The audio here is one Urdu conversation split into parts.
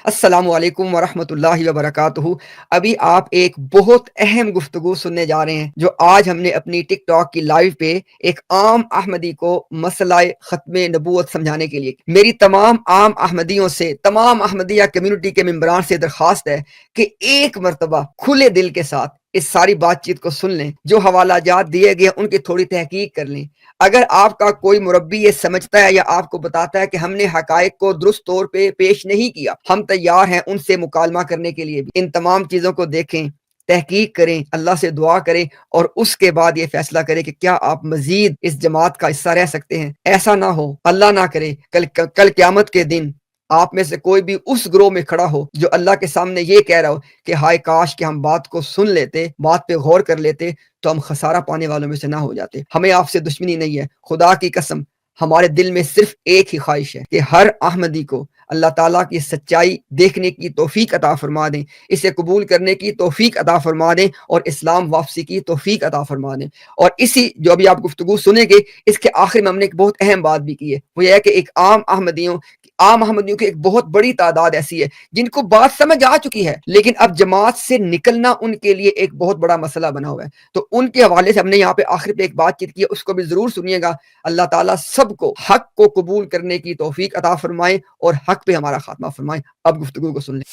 السلام علیکم ورحمۃ اللہ وبرکاتہ۔ ابھی آپ ایک بہت اہم گفتگو سننے جا رہے ہیں جو آج ہم نے اپنی ٹک ٹاک کی لائیو پہ ایک عام احمدی کو مسئلہ ختم نبوت سمجھانے کے لیے میری تمام عام احمدیوں سے، تمام احمدیہ کمیونٹی کے ممبران سے درخواست ہے کہ ایک مرتبہ کھلے دل کے ساتھ اس ساری بات چیت کو سن لیں، جو حوالہ جات دیے گئے ان کی تھوڑی تحقیق کر لیں۔ اگر آپ کا کوئی مربی یہ سمجھتا ہے یا آپ کو بتاتا ہے کہ ہم نے حقائق کو درست طور پہ پیش نہیں کیا، ہم تیار ہیں ان سے مکالمہ کرنے کے لیے بھی۔ ان تمام چیزوں کو دیکھیں، تحقیق کریں، اللہ سے دعا کریں اور اس کے بعد یہ فیصلہ کریں کہ کیا آپ مزید اس جماعت کا حصہ رہ سکتے ہیں۔ ایسا نہ ہو، اللہ نہ کرے، کل قیامت کے دن آپ میں سے کوئی بھی اس گروہ میں کھڑا ہو جو اللہ کے سامنے یہ کہہ رہا ہو کہ ہائے کاش کہ ہم بات کو سن لیتے، بات پہ غور کر لیتے تو ہم خسارہ پانے والوں میں سے نہ ہو جاتے۔ ہمیں آپ سے دشمنی نہیں ہے، خدا کی قسم ہمارے دل میں صرف ایک ہی خواہش ہے کہ ہر احمدی کو اللہ تعالیٰ کی سچائی دیکھنے کی توفیق عطا فرما دیں، اسے قبول کرنے کی توفیق عطا فرما دیں اور اسلام واپسی کی توفیق عطا فرما دیں۔ اور اسی جو ابھی آپ گفتگو سنیں گے، اس کے آخر میں ہم نے ایک بہت اہم بات بھی کی ہے، وہ یہ ہے کہ ایک عام احمدیوں کی ایک بہت بڑی تعداد ایسی ہے جن کو بات سمجھ آ چکی ہے، لیکن اب جماعت سے نکلنا ان کے لیے ایک بہت بڑا مسئلہ بنا ہوا ہے۔ تو ان کے حوالے سے ہم نے یہاں پہ آخر پہ ایک بات چیت کی ہے، اس کو بھی ضرور سنیے گا۔ اللہ تعالیٰ سب کو حق کو قبول کرنے کی توفیق عطا فرمائے اور حق پہ ہمارا خاتمہ فرمائے۔ اب گفتگو کو سن لیں۔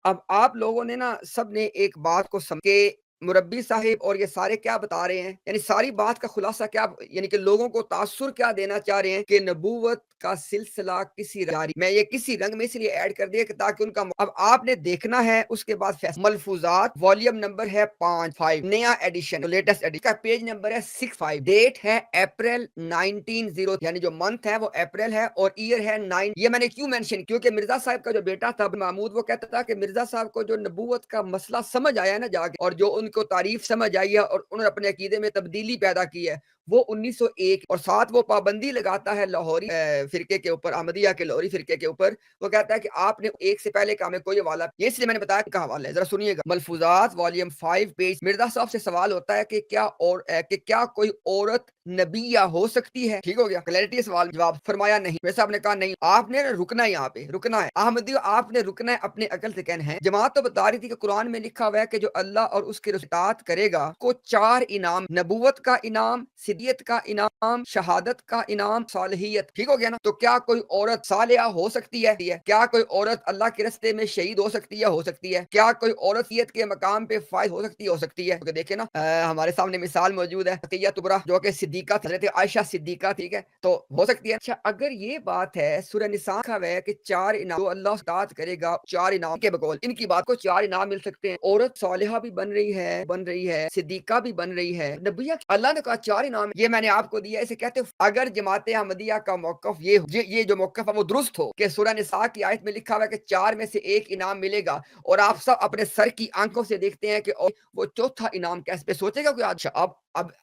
اب آپ لوگوں نے نا سب نے ایک بات کو سمجھ کے مربی صاحب اور یہ سارے کیا بتا رہے ہیں، یعنی ساری بات کا خلاصہ کیا، یعنی کہ لوگوں کو تاثر کیا دینا چاہ رہے ہیں کہ نبوت کا سلسلہ کسی جاری، میں یہ کسی رنگ میں اس لیے ایڈ کر دیا کہ تاکہ ان کا اب آپ نے دیکھنا ہے۔ اس کے بعد ملفوظات والیوم نمبر ہے 5 نیا ایڈیشن، لیٹسٹ ایڈیشن کا پیج نمبر ہے 65، ڈیٹ ہے اپریل 19 یعنی جو منتھ ہے وہ اپریل ہے اور ایئر ہے 9۔ یہ میں نے کیوں مینشن، کیونکہ مرزا صاحب کا جو بیٹا تھا محمود، وہ کہتا تھا کہ مرزا صاحب کو جو نبوت کا مسئلہ سمجھ آیا نا جا کے، اور جو ان کو تعریف سمجھ آئی ہے اور انہوں نے اپنے عقیدے میں تبدیلی پیدا کی ہے، وہ 1901 اور ساتھ وہ پابندی لگاتا ہے لاہوری فرقے کے اوپر، احمدیہ کے لاہوری فرقے کے اوپر۔ وہ کہتا ہے کہ آپ نے ایک سے پہلے کام ہے کوئی حوالہ، یہ اس لیے میں نے بتایا کہ حوالہ ہے، ذرا سنیے گا۔ ملفوظات والیوم 5 پیج، مرزا صاحب سے سوال ہوتا ہے کہ کیا کوئی عورت نبیہ ہو سکتی ہے؟ ٹھیک ہو گیا، کلیئرٹی سوال جواب۔ فرمایا نہیں۔ مرزا صاحب نے کہا نہیں، آپ نے رکنا ہے، یہاں پہ رکنا ہے احمدیو، آپ نے رکنا ہے، اپنے عقل سے کہنا ہے۔ جماعت تو بتا رہی تھی کہ قرآن میں لکھا ہوا ہے کہ جو اللہ اور اس کے اطاعت کرے گا کو 4 انعام، نبوت کا انعام، صدیقیت کا انعام، شہادت کا انعام، صالحیت۔ ٹھیک ہو گیا نا؟ تو کیا کوئی عورت صالحہ ہو سکتی ہے؟ کیا کوئی عورت اللہ کے راستے میں شہید ہو سکتی ہے؟ ہو سکتی ہے۔ کیا کوئی عورت صدیقیت کے مقام پہ فائز ہو سکتی ہے؟ ہو سکتی ہے۔ کیونکہ دیکھیں نا ہمارے سامنے مثال موجود ہے، تقیہ کبریٰ جو کہ صدیقہ، حضرت عائشہ صدیقہ، ٹھیک ہے، تو ہو سکتی ہے۔ اچھا، اگر یہ بات ہے، سورہ نساء کا ہے کہ 4 انعام جو اللہ اطاعت کرے گا، 4 انعام کے بقول ان کی بات کو 4 انعام مل سکتے ہیں۔ عورت صالحہ بھی بن رہی ہے، صدیقہ بھی بن رہی ہے، نبیہ، اللہ نے کہا 4 انعام، یہ میں نے آپ کو دیا۔ اسے کہتے ہیں اگر جماعت احمدیہ کا موقف یہ جو موقف ہے وہ درست ہو کہ سورہ نساء کی آیت میں لکھا ہوا ہے کہ 4 میں سے 1 انعام ملے گا، اور آپ سب اپنے سر کی آنکھوں سے دیکھتے ہیں کہ وہ چوتھا انعام کیسے پہ سوچے گا کوئی آدمی؟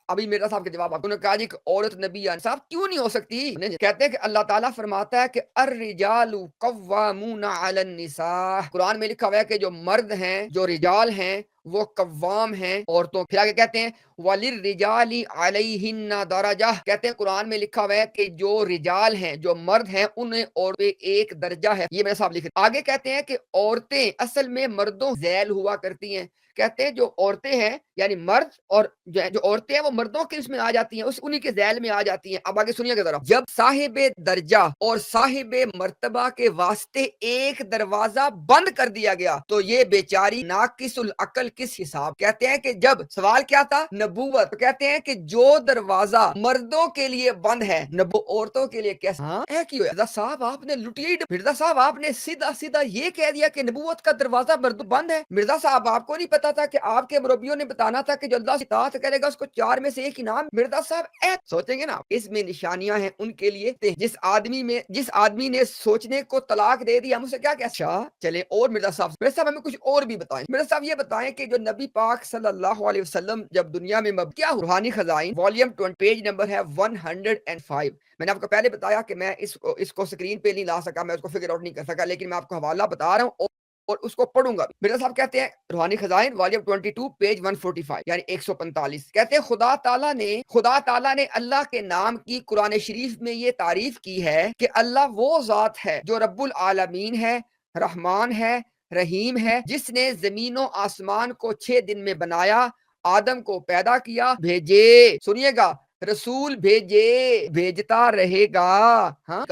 ابھی میرا صاحب کے جواب، انہوں نے کہا جی کہ عورت نبی صاحب کیوں نہیں ہو سکتی؟ کہتے ہیں کہ اللہ تعالیٰ فرماتا ہے کہ الرجال قوامون علی النساء، قرآن میں لکھا ہوا ہے کہ جو مرد ہیں، جو رجال ہیں، وہ قوام ہیں عورتوں۔ پھر آگے کہتے ہیں وَلِلرِّجَالِ عَلَيْهِنَّ دَرَجَةٌ، کہتے ہیں قرآن میں لکھا ہوا ہے کہ جو رجال ہیں، جو مرد ہیں، انہیں اور پہ ایک درجہ ہے۔ یہ میرے صاحب لکھ رہے۔ آگے کہتے ہیں کہ عورتیں اصل میں مردوں ذیل ہوا کرتی ہیں۔ کہتے ہیں جو عورتیں ہیں یعنی مرد، اور جو عورتیں ہیں وہ مردوں کے اس میں آ جاتی ہیں، انہی کے ذیل میں آ جاتی ہیں۔ اب آگے سنیے گا ذرا، جب صاحب درجہ اور صاحب مرتبہ کے واسطے ایک دروازہ بند کر دیا گیا تو یہ بیچاری ناقص العقل کس حساب؟ کہتے ہیں کہ جب سوال کیا تھا، نبوت، تو کہتے ہیں کہ جو دروازہ مردوں کے لیے بند ہے، عورتوں کے لیے کیسا؟ ہاں کی مرزا صاحب آپ نے لٹی، مرزا صاحب آپ نے سیدھا یہ کہہ دیا کہ نبوت کا دروازہ مردوں بند ہے۔ مرزا صاحب آپ کو نہیں پتا تھا کہ آپ کے مربیوں نے بتانا تھا کہ جو اللہ سے اطاعت کرے گا اس کو 4 میں سے 1 انعام؟ مرزا صاحب سوچیں گے نا، اس میں نشانیاں ہیں ان کے لیے۔ جس آدمی نے سوچنے کو طلاق دے دی، ہم اسے کیا کہتے ہیں؟ چلے اور مرزا صاحب ہمیں کچھ اور بھی بتائیں۔ مرزا صاحب یہ بتائیں کہ جو نبی پاک صلی اللہ علیہ وسلم جب دنیا میں کیا روحانی خزائن، والیوم 20 پیج نمبر ہے 105۔ میں نے آپ کو پہلے بتایا کہ میں اس کو سکرین پہ نہیں لا سکا، میں اس کو فگر آؤٹ نہیں کر سکا، لیکن میں آپ کو حوالہ بتا رہا ہوں اور اس کو پڑھوں گا بھی۔ مرزا صاحب کہتے ہیں روحانی خزائن والیوم 22 پیج 145 یعنی 145 کہتے ہیں خدا تعالیٰ نے اللہ کے نام کی قرآن شریف میں یہ تعریف کی ہے کہ اللہ وہ ذات ہے جو رب العالمین ہے، رحمان ہے، رحیم ہے، جس نے زمین و آسمان کو 6 دن میں بنایا، آدم کو پیدا کیا، بھیجے، سنیے گا، رسول بھیجے، بھیجتا رہے گا، ہاں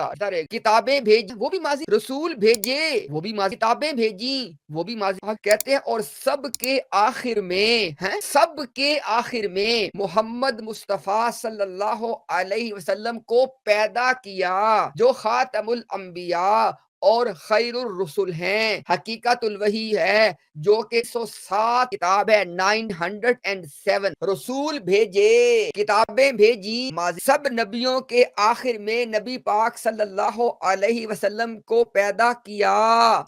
کتابیں بھیج، وہ بھی ماضی، رسول بھیجے، وہ بھی ماضی، کتابیں بھیجی، وہ بھی ماضی، کہتے ہیں اور سب کے آخر میں محمد مصطفیٰ صلی اللہ علیہ وسلم کو پیدا کیا جو خاتم الانبیاء اور خیر الرسل ہیں، حقیقت الوحی ہے جو کہ 107 کتاب ہے، 907 رسول بھیجے، کتابیں بھیجی، سب نبیوں کے آخر میں نبی پاک صلی اللہ علیہ وسلم کو پیدا کیا۔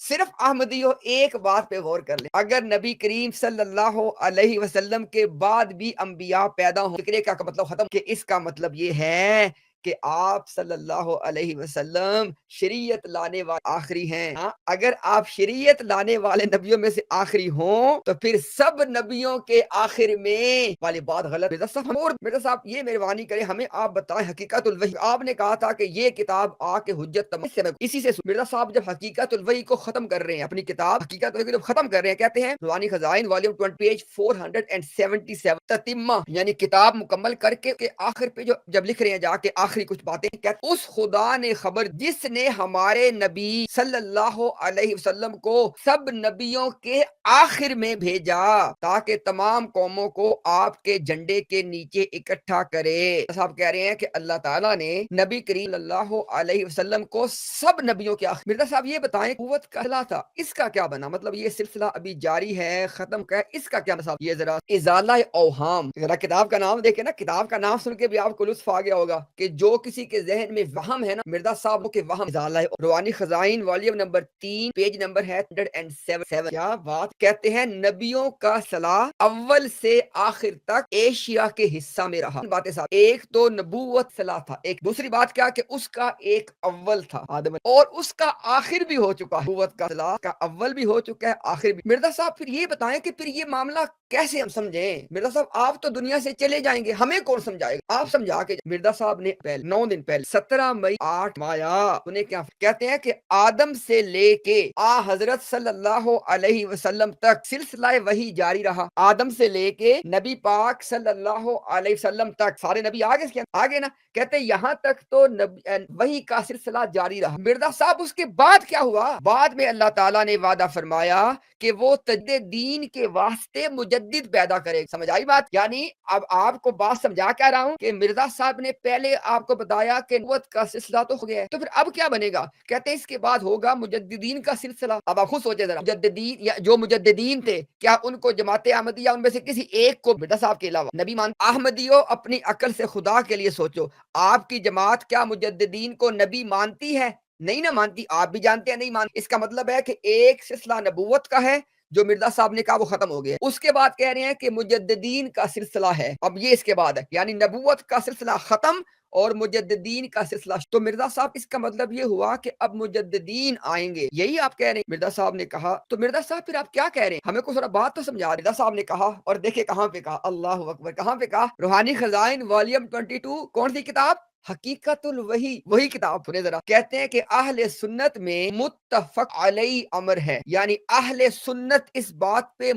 صرف احمدیوں ایک بات پہ غور کر لیں، اگر نبی کریم صلی اللہ علیہ وسلم کے بعد بھی انبیاء پیدا ہوں، فکرے کا مطلب ختم، کہ اس کا مطلب یہ ہے کہ آپ صلی اللہ علیہ وسلم شریعت لانے والے آخری ہیں۔ اگر آپ شریعت لانے والے نبیوں میں سے آخری ہوں تو پھر سب نبیوں کے آخر میں والی بات غلط۔ مرزا صاحب یہ مہربانی کریں ہمیں آپ بتائیں حقیقت الوحی، آپ نے کہا تھا کہ یہ کتاب آ کے حجت اسی سے مرزا صاحب جب حقیقت الوحی کو ختم کر رہے ہیں، اپنی کتاب حقیقت الوحی کو ختم کر رہے ہیں، کہتے ہیں روحانی خزائن والیوم 20 پیج 477 تتمہ یعنی کتاب مکمل کر کے آخر پہ جب لکھ رہے ہیں جا کے آخری کچھ باتیں، اس خدا نے خبر جس نے ہمارے نبی صلی اللہ علیہ وسلم کو سب نبیوں کے آخر میں بھیجا تاکہ تمام قوموں کو آپ کے جھنڈے کے نیچے اکٹھا کرے۔ صاحب کہہ رہے ہیں کہ اللہ تعالیٰ نے نبی کریم صلی اللہ علیہ وسلم کو سب نبیوں کے آخر۔ مرزا صاحب یہ بتائیں قوت کا سلسلہ تھا، اس کا کیا بنا؟ مطلب یہ سلسلہ ابھی جاری ہے، ختم کا ہے، اس کا کیا مطلب؟ یہ ذرا ازالہ اوہام، ذرا کتاب کا نام دیکھیں نا، کتاب کا نام سن کے بھی آپ کو لطف آ گیا ہوگا کہ جو کسی کے ذہن میں وہم ہے نا، مرزا صاحب کے وہم ازالہ روحانی خزائن والیوم نمبر 3 پیج نمبر ہے 107۔ کیا بات کہتے ہیں، نبیوں کا صلاح اول سے آخر تک ایشیا کے حصہ میں رہا۔ باتیں صاحب، ایک تو نبوت صلاح تھا، ایک دوسری بات کیا کہ اس کا ایک اول تھا آدم، اور اس کا آخر بھی ہو چکا ہے، نبوت کا صلاح کا اول بھی ہو چکا ہے، آخر بھی۔ مرزا صاحب پھر یہ بتائیں کہ پھر یہ معاملہ کیسے ہم سمجھیں؟ مرزا صاحب آپ تو دنیا سے چلے جائیں گے، ہمیں کون سمجھائے گا؟ آپ سمجھا کے۔ مرزا صاحب نے 9 دن پہلے 17 مئی 8 مایا انہیں کیا کہتے ہیں کہ آدم سے لے کے حضرت صلی اللہ علیہ وسلم تک سلسلہ وحی جاری رہا، آدم سے لے کے نبی پاک صلی اللہ علیہ وسلم تک سارے نبی آگے نا، کہتے ہیں یہاں تک تو وحی کا سلسلہ جاری رہا۔ مرزا صاحب اس کے بعد کیا ہوا؟ بعد میں اللہ تعالیٰ نے وعدہ فرمایا کہ وہ تجدید دین کے واسطے مجدد پیدا کرے۔ سمجھ آئی بات؟ یعنی اب آپ کو بات سمجھا کہہ رہا ہوں کہ مرزا صاحب نے پہلے آپ کو بتایا کہ نبوت کا سلسلہ تو ہو گیا ہے، تو پھر اب کیا بنے گا؟ کہتے ہیں اس کے بعد ہوگا مجددین کا سلسلہ۔ اب آپ خود سوچے ذرا، مجددین یا جو مجددین تھے، کیا ان کو جماعت احمدیہ ان میں سے کسی ایک کو مرزا صاحب کے علاوہ نبی مان؟ احمدیوں اپنی عقل سے خدا کے لیے سوچو، آپ کی جماعت کیا مجددین کو نبی مانتی ہے؟ نہیں نہ مانتی، آپ بھی جانتے ہیں نہیں مانتی۔ اس کا مطلب ہے کہ ایک سلسلہ نبوت کا ہے جو مرزا صاحب نے کہا وہ ختم ہو گیا، اس کے بعد کہہ رہے ہیں کہ مجددین کا سلسلہ ہے، اب یہ اس کے بعد ہے، یعنی نبوت کا سلسلہ ختم اور مجددین کا سلسلہ۔ تو مرزا صاحب اس کا مطلب یہ ہوا کہ اب مجددین آئیں گے، یہی آپ کہہ رہے ہیں؟ مرزا صاحب نے کہا تو مرزا صاحب پھر آپ کیا کہہ رہے ہیں؟ ہمیں کو ذرا بات تو سمجھا۔ مرزا صاحب نے کہا، اور دیکھیں کہاں پہ کہا، اللہ اکبر، کہاں پہ کہا؟ روحانی خزائن والیوم 22، کون سی کتاب؟ حقیقت الوحی، وہی کتاب سنے ذرا۔ کہتے ہیں کہ اہل سنت میں متفق علیہ امر ہے، یعنی اہل سنت اس بات پہ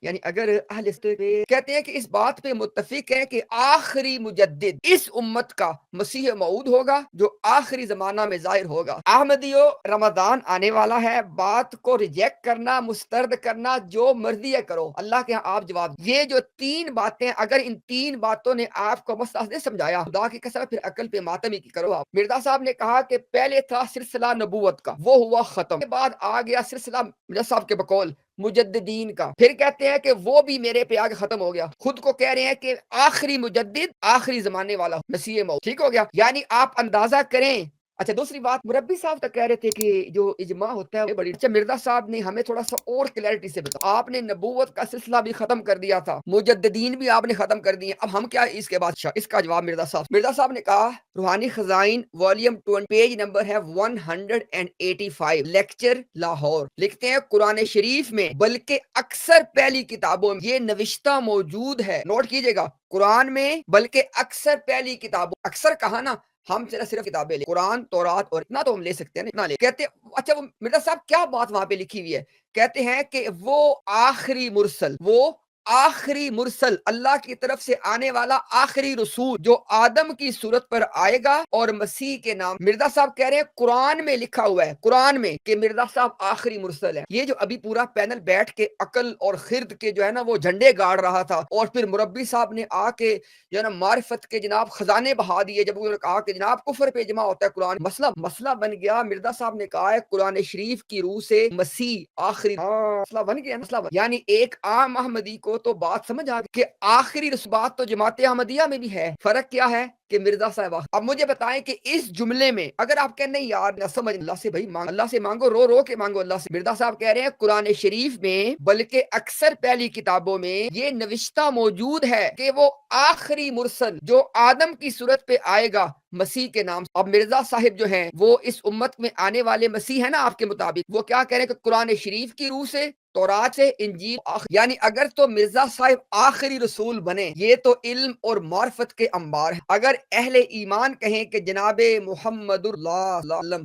یعنی اگر اہل سنت کہتے ہیں کہ اس بات پہ متفق ہے کہ آخری مجدد اس امت کا مسیح موعود ہوگا جو آخری زمانہ میں ظاہر ہوگا۔ احمدیوں، رمضان آنے والا ہے، بات کو ریجیکٹ کرنا، مسترد کرنا، جو مرضی ہے کرو، اللہ کے ہاں آپ جواب۔ یہ جو 3 باتیں، اگر ان 3 باتوں نے آپ کو مسئلہ نہیں سمجھایا، خدا کی قسم پھر عقل پہ ماتم ہی کی کرو آپ۔ مرزا صاحب نے کہا کہ پہلے تھا سلسلہ نبوت کا، وہ ہوا ختم، کے بعد آ گیا سلسلہ مرزا صاحب کے بقول مجددین کا، پھر کہتے ہیں کہ وہ بھی میرے پہ آگے ختم ہو گیا، خود کو کہہ رہے ہیں کہ آخری مجدد آخری زمانے والا مسیح موعود، ٹھیک ہو گیا؟ یعنی آپ اندازہ کریں اچھا دوسری بات مربی صاحب تک کہہ رہے تھے کہ جو اجماع ہوتا ہے بڑی اچھا مرزا صاحب نے ہمیں تھوڑا سا اور کلیئرٹی سے بتا آپ نے نبوت کا سلسلہ بھی ختم کر دیا تھا مجددین بھی آپ نے ختم کر دیے اب ہم کیا اس کے بعد اس کا جواب مرزا صاحب نے کہا روحانی خزائن والیوم 20 پیج نمبر ہے 185 لیکچر لاہور لکھتے ہیں قرآن شریف میں بلکہ اکثر پہلی کتابوں میں یہ نوشتہ موجود ہے نوٹ کیجئے گا قرآن میں بلکہ اکثر پہلی کتابوں اکثر کہا نا ہم صرف کتابیں لیں قرآن تورات اور اتنا تو ہم لے سکتے ہیں اتنا لے کہتے اچھا وہ مرزا صاحب کیا بات وہاں پہ لکھی ہوئی ہے کہتے ہیں کہ وہ آخری مرسل اللہ کی طرف سے آنے والا آخری رسول جو آدم کی صورت پر آئے گا اور مسیح کے نام مرزا صاحب کہہ رہے ہیں قرآن میں لکھا ہوا ہے قرآن میں کہ مرزا صاحب آخری مرسل ہے یہ جو ابھی پورا پینل بیٹھ کے عقل اور خرد کے جو ہے نا وہ جھنڈے گاڑ رہا تھا اور پھر مربی صاحب نے آ کے جو ہے نا معرفت کے جناب خزانے بہا دیے جب انہوں نے کہا کہ جناب کفر پہ اجماع ہوتا ہے قرآن مسئلہ بن گیا مرزا صاحب نے کہا ہے قرآن شریف کی روح سے مسیح آخری مسئلہ بن گیا یعنی ایک عام احمدی کو تو بات سمجھ آ گئی کہ آخری بات تو جماعت احمدیہ میں بھی ہے فرق کیا ہے کہ مرزا صاحب اب مجھے بتائیں کہ اس جملے میں اگر آپ کہنے یار نہ سمجھ اللہ سے بھائی مانگ اللہ سے مانگو رو کے مانگو اللہ سے مرزا صاحب کہہ رہے ہیں قرآن شریف میں بلکہ اکثر پہلی کتابوں میں یہ نوشتہ موجود ہے کہ وہ آخری مرسل جو آدم کی صورت پہ آئے گا مسیح کے نام اب مرزا صاحب جو ہیں وہ اس امت میں آنے والے مسیح ہے نا آپ کے مطابق وہ کیا کہہ رہے ہیں کہ قرآن شریف کی روح سے تورات سے انجیل یعنی اگر تو مرزا صاحب آخری رسول بنے یہ تو علم اور معرفت کے انبار ہیں اگر اہل ایمان کہیں کہ جناب محمد اللہ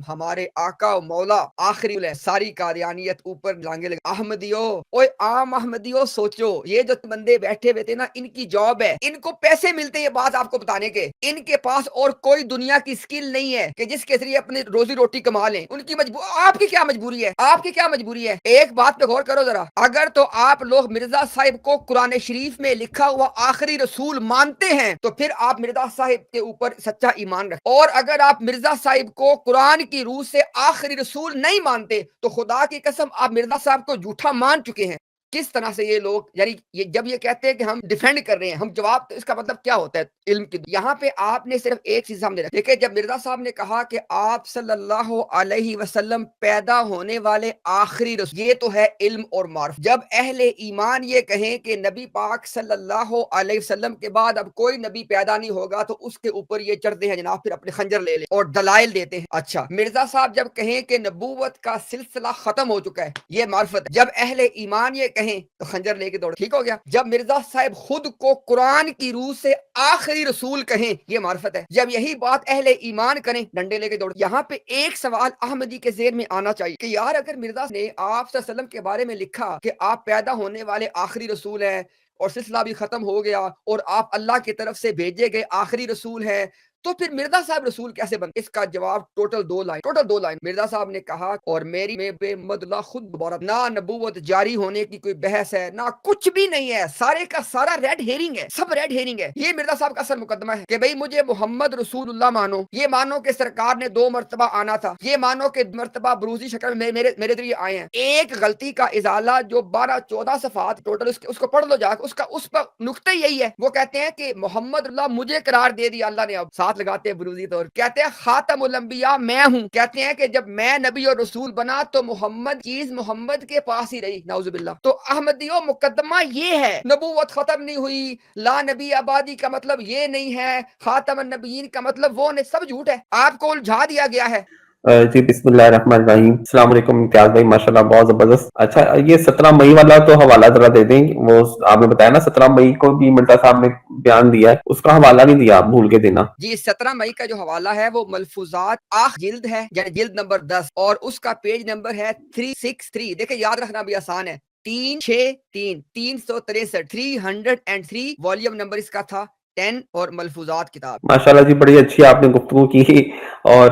ہمارے آقا و مولا آخری ہے ساری قادیانیت اوپر لانگے لگے احمدیو اوے عام احمدیو سوچو یہ جو بندے بیٹھے ہوئے تھے نا ان کی جاب ہے ان کو پیسے ملتے ہیں یہ بات آپ کو بتانے کے ان کے پاس اور کوئی دنیا کی سکل نہیں ہے کہ جس کے ذریعے اپنے روزی روٹی کما لیں ان کی آپ کی کیا مجبوری ہے ایک بات پہ غور کرو ذرا اگر تو آپ لوگ مرزا صاحب کو قرآن شریف میں لکھا ہوا آخری رسول مانتے ہیں تو پھر آپ مرزا صاحب کے اوپر سچا ایمان رکھیں اور اگر آپ مرزا صاحب کو قرآن کی روح سے آخری رسول نہیں مانتے تو خدا کی قسم آپ مرزا صاحب کو جھوٹا مان چکے ہیں کس طرح سے یہ لوگ یعنی جب یہ کہتے ہیں کہ ہم ڈیفینڈ کر رہے ہیں ہم جواب تو اس کا مطلب کیا ہوتا ہے علم کی یہاں پہ آپ نے صرف ایک چیز سامنے رکھی دیکھیں جب مرزا صاحب نے کہا کہ آپ صلی اللہ علیہ وسلم پیدا ہونے والے آخری رسول یہ تو ہے علم اور معرفت جب اہل ایمان یہ کہیں کہ نبی پاک صلی اللہ علیہ وسلم کے بعد اب کوئی نبی پیدا نہیں ہوگا تو اس کے اوپر یہ چڑھتے ہیں جناب پھر اپنے خنجر لے لیں اور دلائل دیتے ہیں اچھا مرزا صاحب جب کہیں کہ نبوت کا سلسلہ ختم ہو چکا ہے یہ معرفت جب اہل ایمان یہ کہیں تو خنجر لے کے دوڑ ٹھیک ہو گیا جب مرزا صاحب خود کو قرآن کی روح سے آخری رسول کہیں یہ معرفت ہے جب یہی بات اہل ایمان کریں ڈنڈے لے کے دوڑ یہاں پہ ایک سوال احمدی کے ذہن میں آنا چاہیے کہ یار اگر مرزا نے آپ صلی اللہ علیہ وسلم کے بارے میں لکھا کہ آپ پیدا ہونے والے آخری رسول ہیں اور سلسلہ بھی ختم ہو گیا اور آپ اللہ کی طرف سے بھیجے گئے آخری رسول ہیں تو پھر مرزا صاحب رسول کیسے بن اس کا جواب ٹوٹل دو لائن مرزا صاحب نے کہا اور میری میں بے مدلہ خود دوبارہ نہ نبوت جاری ہونے کی کوئی بحث ہے نہ کچھ بھی نہیں ہے سارے کا سارا ریڈ ہیرنگ ہے سب ریڈ ہیرنگ ہے یہ مرزا صاحب کا اصل مقدمہ ہے کہ بھئی مجھے محمد رسول اللہ مانو یہ مانو کہ سرکار نے 2 مرتبہ آنا تھا یہ مانو کہ مرتبہ بروزی شکل میں میرے ذریعے آئے ہیں ایک غلطی کا ازالہ جو 12-14 صفحات ٹوٹل اس کو پڑھ لو جا کے اس پر نقطہ یہی ہے وہ کہتے ہیں کہ محمد اللہ مجھے قرار دے دیا اللہ نے اب ساتھ لگاتے ہیں بروزی طور کہتے ہیں خاتم الانبیاء میں ہوں کہتے ہیں کہ جب میں نبی اور رسول بنا تو محمد کے پاس ہی رہی نعوذ باللہ تو احمدیوں مقدمہ یہ ہے نبوت ختم نہیں ہوئی لا نبی آبادی کا مطلب یہ نہیں ہے خاتم النبیین کا مطلب وہ نہیں سب جھوٹ ہے آپ کو الجھا دیا گیا ہے جی بسم اللہ الرحمن الرحیم السلام علیکم امتیاز بھائی ماشاءاللہ بہت زبردست اچھا یہ 17 مئی والا تو حوالہ ذرا دے دیں وہ آپ نے بتایا نا 17 مئی کو بھی مرزا صاحب نے بیان دیا ہے اس کا حوالہ نہیں دیا آپ بھول کے دینا جی 17 مئی کا جو حوالہ ہے وہ ملفوظات آخ جلد ہے یعنی جلد نمبر 10 اور اس کا پیج نمبر ہے 363 دیکھیں یاد رکھنا بھی آسان ہے 363 والیوم نمبر اس کا تھا 10 اور ملفوظات کتاب ماشاءاللہ جی بڑی اچھی آپ نے گفتگو کی اور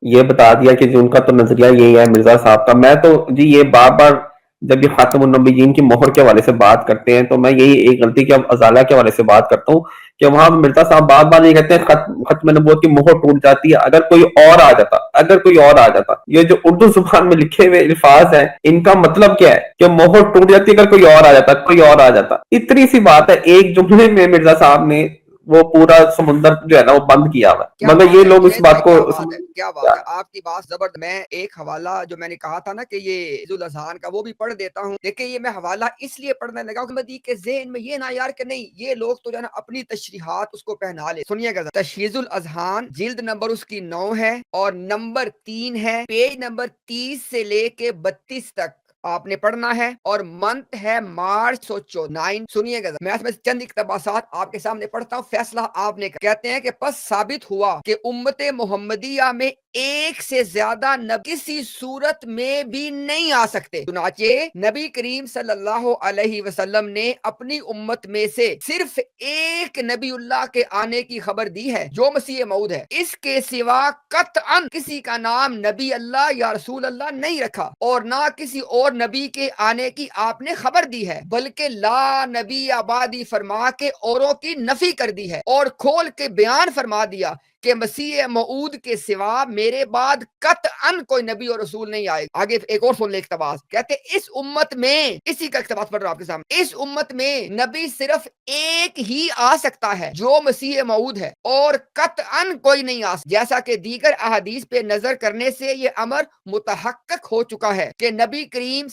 یہ بتا دیا کہ جو ان کا تو نظریہ یہی ہے مرزا صاحب کا میں تو جی یہ بار بار جب یہ خاتم النبیین کی مہر کے حوالے سے بات کرتے ہیں تو میں یہی ایک غلطی کے ازالہ کے حوالے سے بات کرتا ہوں کہ وہاں مرزا صاحب بار بار یہ کہتے ہیں ختم نبوت کی مہر ٹوٹ جاتی ہے اگر کوئی اور آ جاتا یہ جو اردو زبان میں لکھے ہوئے الفاظ ہیں ان کا مطلب کیا ہے کہ مہر ٹوٹ جاتی اگر کوئی اور آ جاتا اتنی سی بات ہے ایک جملے میں مرزا صاحب نے وہ پورا سمندر جو ہے نا وہ بند کیا ہوا ہے، کیا مگر بات یہ ہے لوگ اس جنید بات بھائی، کو کیا بات ہے، سمجھ کیا بات ہے، آپ کی بات زبردست۔ میں ایک حوالہ جو میں نے کہا تھا نا کہ یہ عید الاضحیٰ کا، وہ بھی پڑھ دیتا ہوں۔ دیکھیں یہ میں حوالہ اس لیے پڑھنے لگا کہ مدی کے ذہن میں یہ نہ یار کہ نہیں یہ لوگ تو جو ہے نا اپنی تشریحات اس کو پہنا لے۔ سنیے گا تشہیز الاذہان، جلد نمبر اس کی 9 ہے اور نمبر 3 ہے، پیج نمبر 30 سے لے کے 32 تک آپ نے پڑھنا ہے، اور منتھ ہے مارچ 9۔ سنیے گا میں اس میں چند اقتباسات آپ کے سامنے پڑھتا ہوں، فیصلہ آپ نے کہتے ہیں کہ پس ثابت ہوا کہ امت محمدیہ میں ایک سے زیادہ نبی کسی صورت میں بھی نہیں آ سکتے، چنانچہ نبی کریم صلی اللہ علیہ وسلم نے اپنی امت میں سے صرف ایک نبی اللہ کے آنے کی خبر دی ہے جو مسیح موعود ہے، اس کے سوا قطعاً کسی کا نام نبی اللہ یا رسول اللہ نہیں رکھا، اور نہ کسی اور نبی کے آنے کی آپ نے خبر دی ہے، بلکہ لا نبی آبادی فرما کے اوروں کی نفی کر دی ہے، اور کھول کے بیان فرما دیا کہ مسیح موعود کے سوا میرے بعد قطعاً کوئی نبی اور رسول نہیں آئے۔ آگے ایک اور سن لے اقتباس، کہتے اس امت میں، اسی کا اقتباس پڑھ رہا ہوں آپ کے سامنے، اس امت میں نبی صرف ایک ہی آ سکتا ہے جو مسیح موعود ہے، اور قطعاً کوئی نہیں آ سکتا، جیسا کہ دیگر احادیث پہ نظر کرنے سے یہ امر متحقق ہو چکا ہے کہ نبی کریم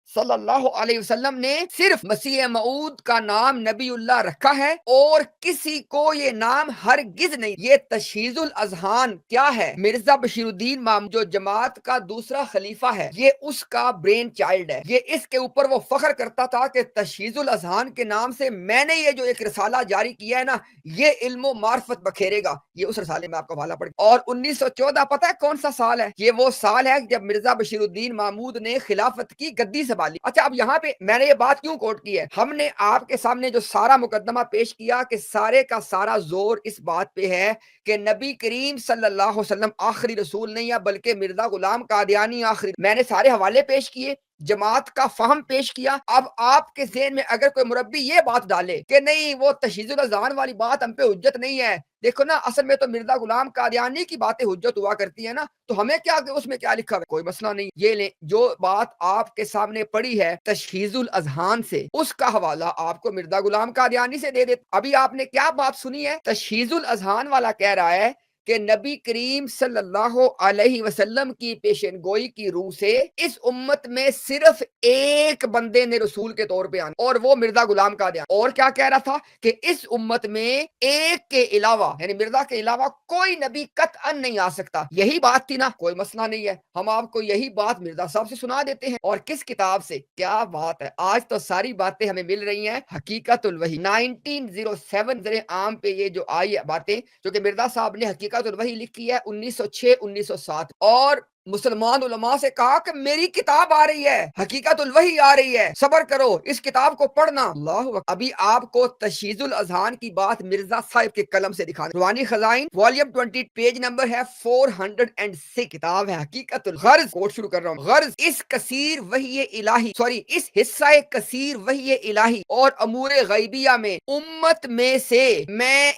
صلی اللہ علیہ وسلم نے صرف مسیح موعود کا نام نبی اللہ رکھا ہے، اور کسی کو یہ نام ہرگز نہیں۔ یہ تشہیز الاذہان کیا ہے؟ مرزا بشیر الدین مامون جو جماعت کا دوسرا خلیفہ ہے، یہ اس کا برین چائلڈ ہے، یہ اس کے اوپر وہ فخر کرتا تھا کہ تشہیز الاذہان کے نام سے میں نے یہ جو ایک رسالہ جاری کیا ہے نا، یہ علم و معرفت بکھیرے گا۔ یہ اس رسالے میں آپ کو حوالہ پڑھ، اور 1914 پتہ ہے کون سا سال ہے؟ یہ وہ سال ہے جب مرزا بشیر الدین مامون نے خلافت کی گدی سنبھالی۔ اچھا اب یہاں پہ میں نے یہ بات کیوں کوٹ کی ہے؟ ہم نے آپ کے سامنے جو سارا مقدمہ پیش کیا کہ سارے کا سارا زور اس بات پہ ہے کہ نبی کریم صلی اللہ علیہ وسلم آخری رسول نہیں ہے، بلکہ مرزا غلام قادیانی آخری۔ میں نے سارے حوالے پیش کیے، جماعت کا فہم پیش کیا۔ اب آپ کے ذہن میں اگر کوئی مربی یہ بات ڈالے کہ نہیں وہ تشہیز الاذہان والی بات ہم پہ حجت نہیں ہے، دیکھو نا اصل میں تو مرزا غلام قادیانی کی باتیں حجت ہوا کرتی ہیں نا، تو ہمیں کیا اس میں کیا لکھا ہے؟ کوئی مسئلہ نہیں۔ یہ لیں جو بات آپ کے سامنے پڑی ہے تشہیز الاذہان سے، اس کا حوالہ آپ کو مرزا غلام قادیانی سے دے دیتا۔ ابھی آپ نے کیا بات سنی ہے؟ تشہیز الاذہان والا کہہ رہا ہے کہ نبی کریم صلی اللہ علیہ وسلم کی پیشن گوئی کی روح سے اس امت میں صرف ایک بندے نے رسول کے طور پہ آنا، اور وہ مرزا غلام قادیانی۔ اور کیا کہہ رہا تھا کہ اس امت میں ایک کے علاوہ یعنی مرزا کے علاوہ کوئی نبی قطعاً نہیں آ سکتا۔ یہی بات تھی نا، کوئی مسئلہ نہیں ہے، ہم آپ کو یہی بات مرزا صاحب سے سنا دیتے ہیں، اور کس کتاب سے؟ کیا بات ہے، آج تو ساری باتیں ہمیں مل رہی ہیں حقیقت الوحی 1907 زر عام پہ یہ جو آئی باتیں، جو کہ مرزا صاحب نے حقیقت الوحی لکھی ہے 1906 1907، اور مسلمان علماء سے کہا کہ میری کتاب آ رہی ہے، حقیقت الوحی آ رہی ہے، صبر کرو، اس کتاب کو پڑھنا۔ اللہ اکبر۔ ابھی آپ کو تشہیز الاذہان کی بات مرزا صاحب کے قلم سے دکھانا، روحانی خزائن والیوم 20 پیج نمبر ہے 406، کتاب ہے حقیقت الغرض، کوٹ شروع کر رہا ہوں۔ غرض اس کثیر وحی الہی اس حصہ کثیر وحی الہی اور امور غیبیہ میں امت میں سے میں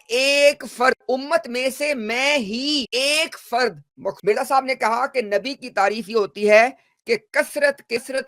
ہی ایک فرد مرزا صاحب نے کہا کہ نبی کی تعریف یہ ہوتی ہے کہ کثرت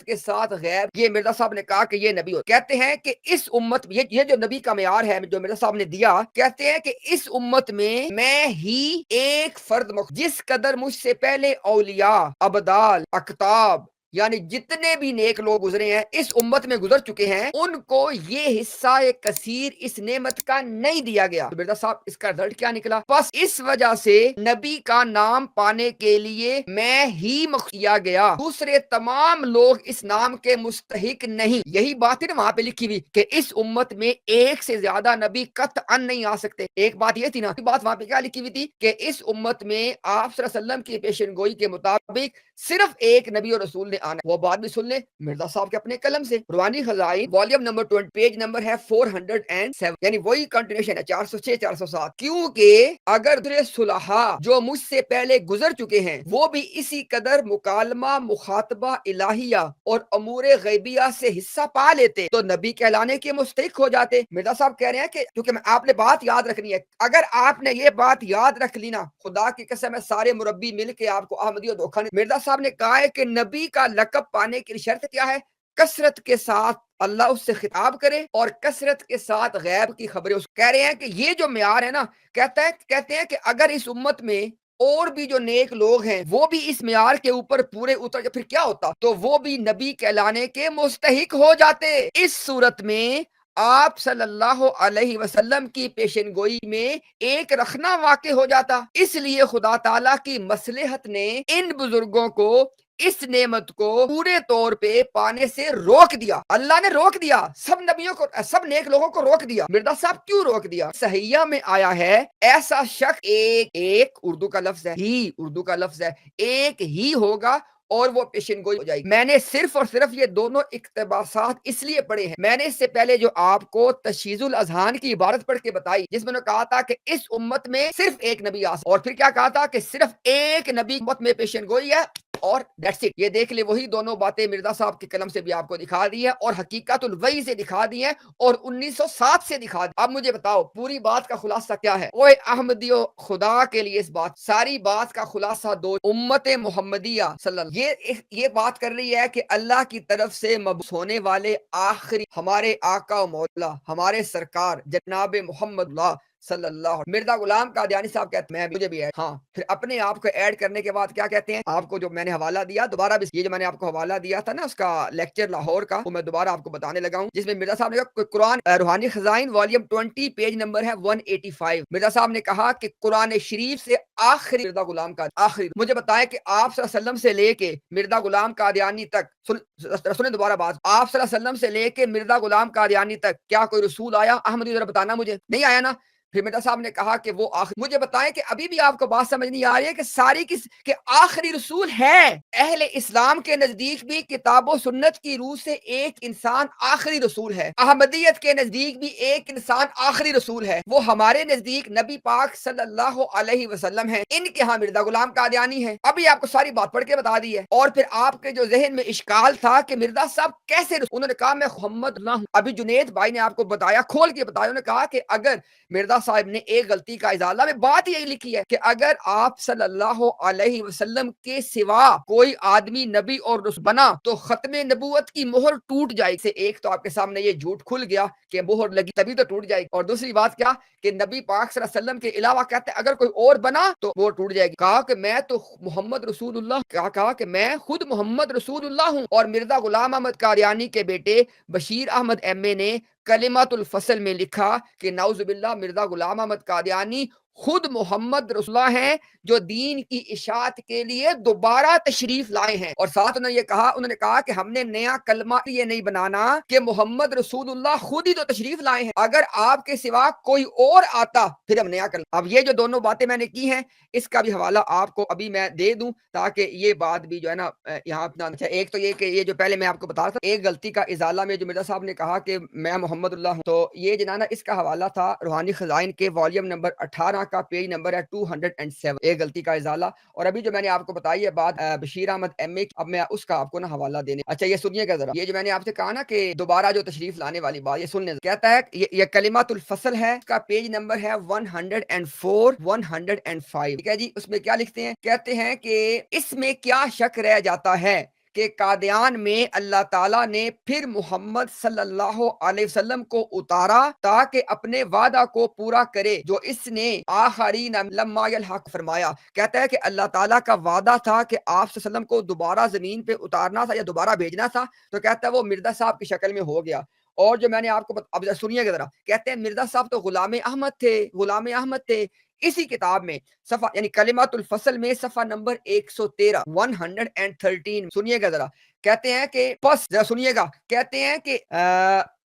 کے ساتھ غیب، یہ مرزا صاحب نے کہا کہ یہ نبی ہوتا۔ کہتے ہیں کہ اس امت یہ جو نبی کا معیار ہے جو مرزا صاحب نے دیا، کہتے ہیں کہ اس امت میں ہی ایک فرد جس قدر مجھ سے پہلے اولیاء، ابدال، اقطاب یعنی جتنے بھی نیک لوگ گزرے ہیں اس امت میں گزر چکے ہیں، ان کو یہ حصہ کثیر اس نعمت کا نہیں دیا گیا۔ مرزا صاحب اس کا رزلٹ کیا نکلا؟ بس اس وجہ سے نبی کا نام پانے کے لیے میں ہی کیا گیا، دوسرے تمام لوگ اس نام کے مستحق نہیں۔ یہی بات ہے نا وہاں پہ لکھی ہوئی کہ اس امت میں ایک سے زیادہ نبی قطعاً نہیں آ سکتے۔ ایک بات یہ تھی نا، بات وہاں پہ کیا لکھی ہوئی تھی کہ اس امت میں آپ صلی اللہ علیہ وسلم کی پیشن گوئی کے مطابق صرف ایک نبی اور رسول نے آنا۔ وہ بات بھی سن لیں مرزا صاحب کے اپنے قلم سے، روحانی خزائن والیوم نمبر 20 پیج نمبر ہے 407، یعنی وہی کنٹینیوشن ہے 406 407۔ کیونکہ اگر دوسرے صلحاء جو مجھ سے پہلے گزر چکے ہیں وہ بھی اسی قدر مکالمہ، مخاطبہ الہیہ اور امور غیبیہ سے حصہ پا لیتے تو نبی کہلانے کے مستحق ہو جاتے۔ مرزا صاحب کہہ رہے ہیں کہ کیونکہ آپ نے بات یاد رکھنی ہے، اگر آپ نے یہ بات یاد رکھ لی نا، خدا کی قسم ہے سارے مربی مل کے آپ کو احمدیت دھوکہ نہیں۔ مرزا صاحب نے کہا ہے کہ نبی کا لقب پانے کی شرط کیا ہے؟ کثرت کے ساتھ اللہ اس سے خطاب کرے اور کثرت کے ساتھ غیب کی خبریں اس کہہ رہے ہیں کہ یہ جو معیار ہے نا، کہتے ہیں کہ اگر اس امت میں اور بھی جو نیک لوگ ہیں وہ بھی اس معیار کے اوپر پورے اتر جائے، پھر کیا ہوتا؟ تو وہ بھی نبی کہلانے کے مستحق ہو جاتے۔ اس صورت میں آپ صلی اللہ علیہ وسلم کی پیشن گوئی میں ایک رکھنا واقع ہو جاتا۔ اس لیے خدا تعالیٰ کی مصلحت نے ان بزرگوں کو اس نعمت کو پورے طور پہ پانے سے روک دیا۔ اللہ نے روک دیا، سب نبیوں کو، سب نیک لوگوں کو روک دیا۔ مرزا صاحب کیوں روک دیا؟ صحیحہ میں آیا ہے ایسا شخص ایک اردو کا لفظ ہے، ہی اردو کا لفظ ہے، ایک ہی ہوگا اور وہ پیشن گوئی ہو جائے گی۔ میں نے صرف اور صرف یہ دونوں اقتباسات اس لیے پڑھے ہیں۔ میں نے اس سے پہلے جو آپ کو تشییع الاذہان کی عبارت پڑھ کے بتائی، جس میں نے کہا تھا کہ اس امت میں صرف ایک نبی آ سکتا، اور پھر کیا کہا تھا کہ صرف ایک نبی امت میں پیشن گوئی ہے اور دیٹس اٹ۔ یہ دیکھ لیں، وہی دونوں باتیں مرزا صاحب کے قلم سے بھی آپ کو دکھا دی ہے اور حقیقت الوحی سے دکھا دی ہیں اور 1907 سے دکھا دی۔ اب مجھے بتاؤ پوری بات کا خلاصہ کیا ہے؟ اوے احمدیو، خدا کے لیے اس بات، ساری بات کا خلاصہ دو، امت محمدیہ صلی اللہ، یہ بات کر رہی ہے کہ اللہ کی طرف سے مبعوث ہونے والے آخری ہمارے آقا و مولا، ہمارے سرکار جناب محمد اللہ صلی اللہ علیہ وسلم۔ مرزا غلام قادیانی صاحب کہتے ہیں مجھے بھی ایڈ، ہاں پھر اپنے آپ کو ایڈ کرنے کے بعد کیا کہتے ہیں؟ آپ کو جو میں نے حوالہ دیا، دوبارہ بھی یہ جو میں نے آپ کو حوالہ دیا تھا نا اس کا لیکچر لاہور کا، وہ میں دوبارہ آپ کو بتانے لگا ہوں، جس میں مرزا صاحب نے کہا قرآن روحانی خزائن والیوم 20 پیج نمبر ہے 185۔ مرزا صاحب نے کہا کہ قرآن شریف سے آخری مرزا غلام کا آخری، مجھے بتائیں کہ آپ صلی اللہ علیہ وسلم سے لے کے مرزا غلام قادیانی تک، سنیں دوبارہ بات، آپ صلی اللہ علیہ وسلم سے لے کے مرزا غلام قادیانی تک کیا کوئی رسول آیا؟ احمدی ذرا بتانا مجھے، نہیں آیا نا؟ پھر مرزا صاحب نے کہا کہ وہ آخری، مجھے بتائیں کہ ابھی بھی آپ کو بات سمجھ نہیں آ رہی ہے کہ ساری کہ آخری رسول ہے۔ اہل اسلام کے نزدیک بھی کتاب و سنت کی روح سے ایک انسان آخری رسول ہے، احمدیت کے نزدیک بھی ایک انسان آخری رسول ہے، وہ ہمارے نزدیک نبی پاک صلی اللہ علیہ وسلم ہے، ان کے ہاں مرزا غلام قادیانی ہے۔ ابھی آپ کو ساری بات پڑھ کے بتا دی ہے، اور پھر آپ کے جو ذہن میں اشکال تھا کہ مرزا صاحب کیسے انہوں نے کہا میں محمد اللہ ہوں۔ ابھی جنید بھائی نے آپ کو بتایا، کھول کے بتایا، انہوں نے کہا کہ اگر مرزا صاحب نے ایک غلطی کا ازالہ میں بات یہی لکھی ہے کہ اگر آپ صلی اللہ علیہ وسلم کے سوا کوئی آدمی نبی اور رسول بنا تو ختم نبوت کی مہر ٹوٹ جائے گی۔ ایک تو آپ کے سامنے یہ جھوٹ کھل گیا کہ مہر لگی تبھی تو ٹوٹ جائے گی، اور دوسری بات کیا کہ نبی پاک صلی اللہ علیہ وسلم کے علاوہ کہتے ہیں اگر کوئی اور بنا تو وہ ٹوٹ جائے گی۔ کہا کہ میں تو محمد رسول اللہ، کہا کہ میں خود محمد رسول اللہ ہوں۔ اور مرزا غلام احمد قادیانی کے بیٹے بشیر احمد ایم اے نے کلمات الفصل میں لکھا کہ نعوذ باللہ مرزا غلام احمد قادیانی خود محمد رسول اللہ ہیں جو دین کی اشاعت کے لیے دوبارہ تشریف لائے ہیں، اور ساتھ انہوں نے کہا کہ ہم نے نیا کلمہ یہ نہیں بنانا کہ محمد رسول اللہ خود ہی تو تشریف لائے ہیں، اگر آپ کے سوا کوئی اور آتا پھر ہم نیا کلمہ۔ اب یہ جو دونوں باتیں میں نے کی ہیں اس کا بھی حوالہ آپ کو ابھی میں دے دوں تاکہ یہ بات بھی جو ہے نا یہاں اپنا، ایک تو یہ کہ یہ جو پہلے میں آپ کو بتا رہا تھا ایک غلطی کا ازالہ میں جو مرزا صاحب نے کہا کہ میں محمد اللہ ہوں، تو یہ جنانا اس کا حوالہ تھا روحانی خزائن کے والیوم نمبر 18 کا پیج نمبر ہے 207، ایک غلطی کا ازالہ۔ اور ابھی جو میں نے آپ کو بتائی ہے بات بشیر احمد ایم اے، اب میں اس کا آپ کو نا حوالہ دینے، اچھا یہ سنیے گا ذرا، یہ جو میں نے آپ سے کہا نا کہ دوبارہ جو تشریف لانے والی بات، یہ سننے کہتا ہے یہ کلمات الفصل ہے، اس کا پیج نمبر ہے 104 105، ٹھیک ہے جی۔ اس میں کیا لکھتے ہیں؟ کہتے ہیں کہ اس میں کیا شک رہ جاتا ہے کہ قادیان میں اللہ تعالیٰ نے پھر محمد صلی اللہ علیہ وسلم کو اتارا تاکہ اپنے وعدہ کو پورا کرے جو اس نے آخرین لما یلحق فرمایا۔ کہتا ہے کہ اللہ تعالیٰ کا وعدہ تھا کہ آپ صلی اللہ علیہ وسلم کو دوبارہ زمین پہ اتارنا تھا یا دوبارہ بھیجنا تھا، تو کہتا ہے وہ مرزا صاحب کی شکل میں ہو گیا۔ اور جو میں نے آپ کو اب سنیے گا ذرا، کہتے ہیں مرزا صاحب تو غلام احمد تھے۔ اسی کتاب میں صفحہ یعنی کلمات الفصل میں صفحہ نمبر 113 113 سنیے گا ذرا، کہتے ہیں کہ پس ذرا سنیے گا، کہتے ہیں کہ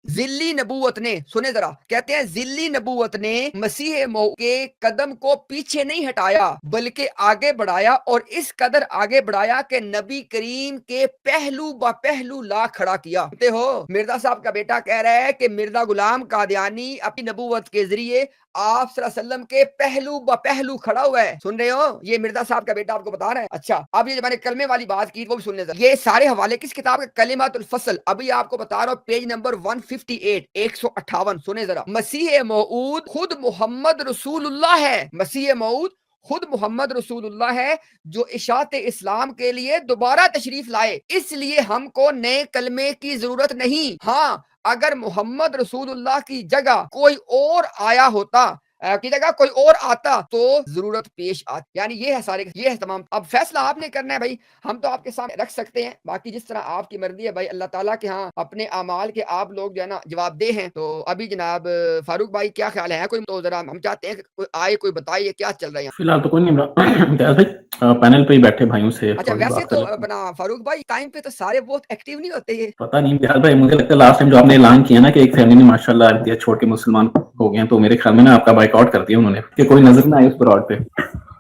ذلی نبوت نے، سنے ذرا، کہتے ہیں ذلی نبوت نے مسیح موعود کے قدم کو پیچھے نہیں ہٹایا بلکہ آگے بڑھایا، اور اس قدر آگے بڑھایا کہ نبی کریم کے پہلو با پہلو لا کھڑا کیا۔ سنتے ہو؟ مرزا صاحب کا بیٹا کہہ رہا ہے کہ مرزا غلام قادیانی اپنی نبوت کے ذریعے آپ صلی اللہ علیہ وسلم کے پہلو با پہلو کھڑا ہوا ہے۔ سن رہے ہو؟ یہ مرزا صاحب کا بیٹا آپ کو بتا رہا ہے۔ اچھا اب یہ جو میں نے کلمے والی بات کی وہ بھی سننے ذرا، یہ سارے حوالے کس کتاب کے؟ کلمات الفصل، ابھی آپ کو بتا رہا ہوں پیج نمبر 158 158 سنے ذرا۔ مسیح موعود خود محمد رسول اللہ ہے، مسیح موعود خود محمد رسول اللہ ہے جو اشاعت اسلام کے لیے دوبارہ تشریف لائے، اس لیے ہم کو نئے کلمے کی ضرورت نہیں۔ ہاں اگر محمد رسول اللہ کی جگہ کوئی اور آیا ہوتا، کی جگہ کوئی اور آتا تو ضرورت پیش آتی۔ یعنی یہ ہے سارے، یہ ہے تمام۔ اب فیصلہ آپ نے کرنا ہے بھائی، ہم تو آپ کے سامنے رکھ سکتے ہیں، باقی جس طرح آپ کی مرضی ہے بھائی، اللہ تعالیٰ کے ہاں اپنے اعمال کے آپ لوگ جو ہے نا جواب دہ ہیں۔ تو ابھی جناب فاروق بھائی کیا خیال ہے کوئی؟ تو ذرا ہم چاہتے ہیں کہ کوئی آئے، کوئی بتائیے کیا چل رہا ہے یہاں۔ فی الحال تو کوئی نہیں، امتیاز بھائی پینل پہ ہی بیٹھے بھائیوں سے اچھا تھوڑی ویسے بات کر تو لیتے ہیں۔ اپنا فاروق بھائی ٹائم پہ تو سارے بہت ایکٹیو نہیں ہوتے یہ۔ پتہ نہیں امتیاز بھائی، مجھے لگتا ہے لاسٹ ٹائم جو آپ نے اعلان کیا نا کہ ایک فیملی نے ماشاء اللہ انڈیا چھوڑ کے مسلمان ہو گئے ہیں، تو میرے خیال میں نا آپ کا بائک آؤٹ کر دیا انہوں نے کہ کوئی نظر نہ آئے اس براڈ پہ۔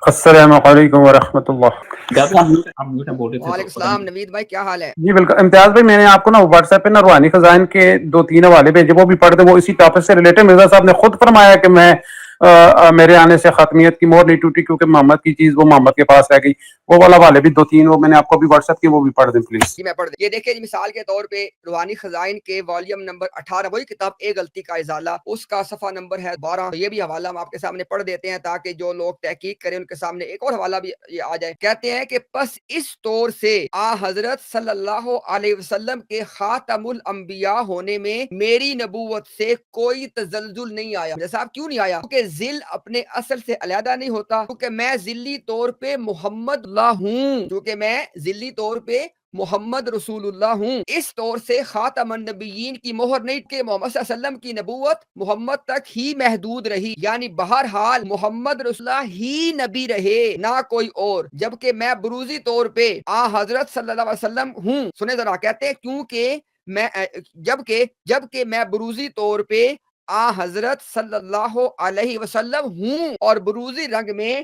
السلام علیکم ورحمۃ اللہ۔ ہم میوٹ بول رہے تھے وعلیکم تو پتہ السلام نہیں۔ نوید بھائی کیا حال ہے؟ جی بالکل امتیاز بھائی، میں نے آپ کو نا واٹس ایپ پہ نا روحانی خزائن کے 2-3 حوالے بھیجے، وہ بھی پڑھ دیں، وہ اسی ٹاپک سے ریلیٹڈ۔ مرزا صاحب نے خود فرمایا کہ میں میرے آنے سے ختمیت کی مہر نہیں ٹوٹی، کیونکہ محمد کی چیز وہ محمد کے پاس رہ گئی۔ وہ والا والے بھی 2-3 وہ میں نے آپ کو بھی واٹس ایپ کی، وہ بھی پڑھ دیں پلیز۔ جی میں پڑھ دیں۔ یہ دیکھیں جی، مثال کے طور پہ روحانی خزائن کے والیوم نمبر 18، وہی کتاب ایک غلطی کا ازالہ، اس کا صفحہ نمبر ہے 12۔ یہ بھی حوالہ ہم آپ کے سامنے پڑھ دیتے ہیں تاکہ جو لوگ تحقیق کریں ان کے سامنے ایک اور حوالہ بھی یہ آ جائے۔ کہتے ہیں کہ پس اس طور سے آ حضرت صلی اللہ علیہ وسلم کے خاتم الانبیاء ہونے میں میری نبوت سے کوئی تزلزل نہیں آیا۔ جیسا آپ کیوں نہیں آیا؟ کیونکہ ذل اپنے اصل سے علیحدہ نہیں ہوتا، کیونکہ میں ذلی طور پہ محمد اللہ ہوں، کیونکہ میں ذلی طور پہ محمد رسول اللہ ہوں۔ اس طور سے خاتم النبیین کی مہر نہیں کہ محمد صلی اللہ علیہ وسلم کی نبوت محمد تک ہی محدود رہی، یعنی بہرحال محمد رسول اللہ ہی نبی رہے نہ کوئی اور، جبکہ میں بروزی طور پہ آ حضرت صلی اللہ علیہ وسلم ہوں۔ سنیں ذرا، کہتے ہیں کیونکہ میں جبکہ میں بروزی طور پہ آ حضرت صلی اللہ علیہ وسلم ہوں، اور بروزی رنگ میں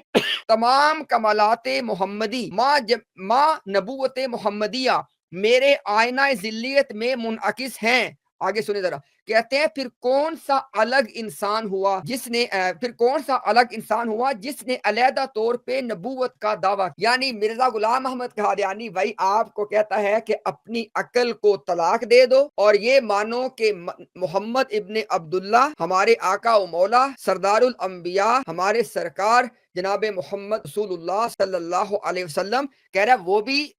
تمام کمالات محمدی ماں نبوت محمدیہ میرے آئینہ ذلیت میں منعکس ہیں۔ آگے سنیں ذرا، کہتے ہیں پھر کون سا الگ انسان ہوا جس نے علیحدہ طور پہ نبوت کا دعویٰ، یعنی مرزا غلام احمد قادیانی بھائی آپ کو کہتا ہے کہ اپنی عقل کو طلاق دے دو اور یہ مانو کہ محمد ابن عبداللہ ہمارے آقا و مولا سردار الانبیاء ہمارے سرکار جناب محمد رسول اللہ صلی اللہ علیہ وسلم، کہہ رہا ہے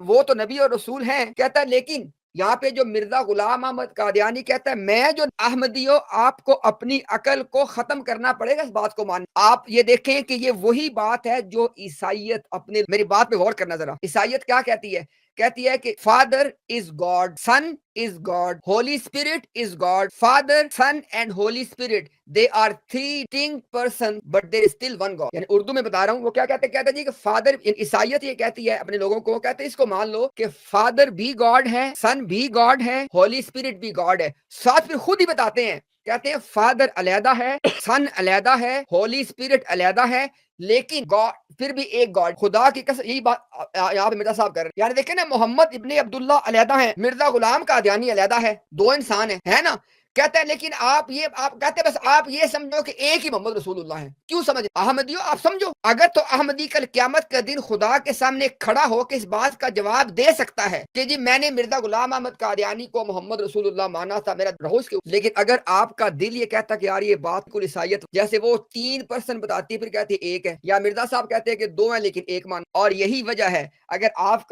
وہ تو نبی اور رسول ہیں۔ کہتا ہے لیکن یہاں پہ جو مرزا غلام احمد قادیانی کہتا ہے میں جو احمدیو، آپ کو اپنی عقل کو ختم کرنا پڑے گا اس بات کو مان۔ آپ یہ دیکھیں کہ یہ وہی بات ہے جو عیسائیت اپنے، میری بات پہ غور کرنا ذرا، عیسائیت کیا کہتی ہے؟ کہتی ہے کہ father is God, son is God, holy spirit is God, father son and holy spirit they are 3 distinct person but there is still one God۔ یعنی اردو میں بتا رہا ہوں، وہ کیا کہتے ہیں جی کہ فادر، عیسائیت یہ کہتی ہے اپنے لوگوں کو، کہتے ہیں اس کو مان لو کہ فادر بھی گاڈ ہے، سن بھی گاڈ ہے، ہولی اسپرٹ بھی گاڈ ہے۔ ساتھ پھر خود ہی بتاتے ہیں، کہتے ہیں فادر علیحدہ ہے، سن علیحدہ ہے، ہولی اسپرٹ علیحدہ ہے، لیکن گاڈ پھر بھی ایک گاڈ، خدا کی قسم۔ یہی بات یہاں پہ مرزا صاحب کر رہے ہیں۔ یعنی دیکھیں نا، محمد ابن عبداللہ علیحدہ ہے، مرزا غلام قادیانی علیحدہ ہے، دو انسان ہیں، ہے نا؟ کہتا ہے لیکن آپ کہتے ہیں بس آپ یہ سمجھو کہ ایک ہی محمد رسول اللہ ہے۔ کیوں سمجھ احمدیو؟ آپ سمجھو، اگر تو احمدی کل قیامت کا دن خدا کے سامنے کھڑا ہو کے اس بات کا جواب دے سکتا ہے کہ جی میں نے مرزا غلام احمد قادیانی کو محمد رسول اللہ مانا تھا، میرا رہو اس کے، لیکن اگر آپ کا دل یہ کہتا کہ یار یہ بات کو عیسائیت جیسے وہ 3% بتاتی ہے پھر کہتی ہے ایک ہے، یا مرزا صاحب کہتے ہیں کہ 2 ہیں لیکن ایک مان، اور یہی وجہ ہے اگر آپ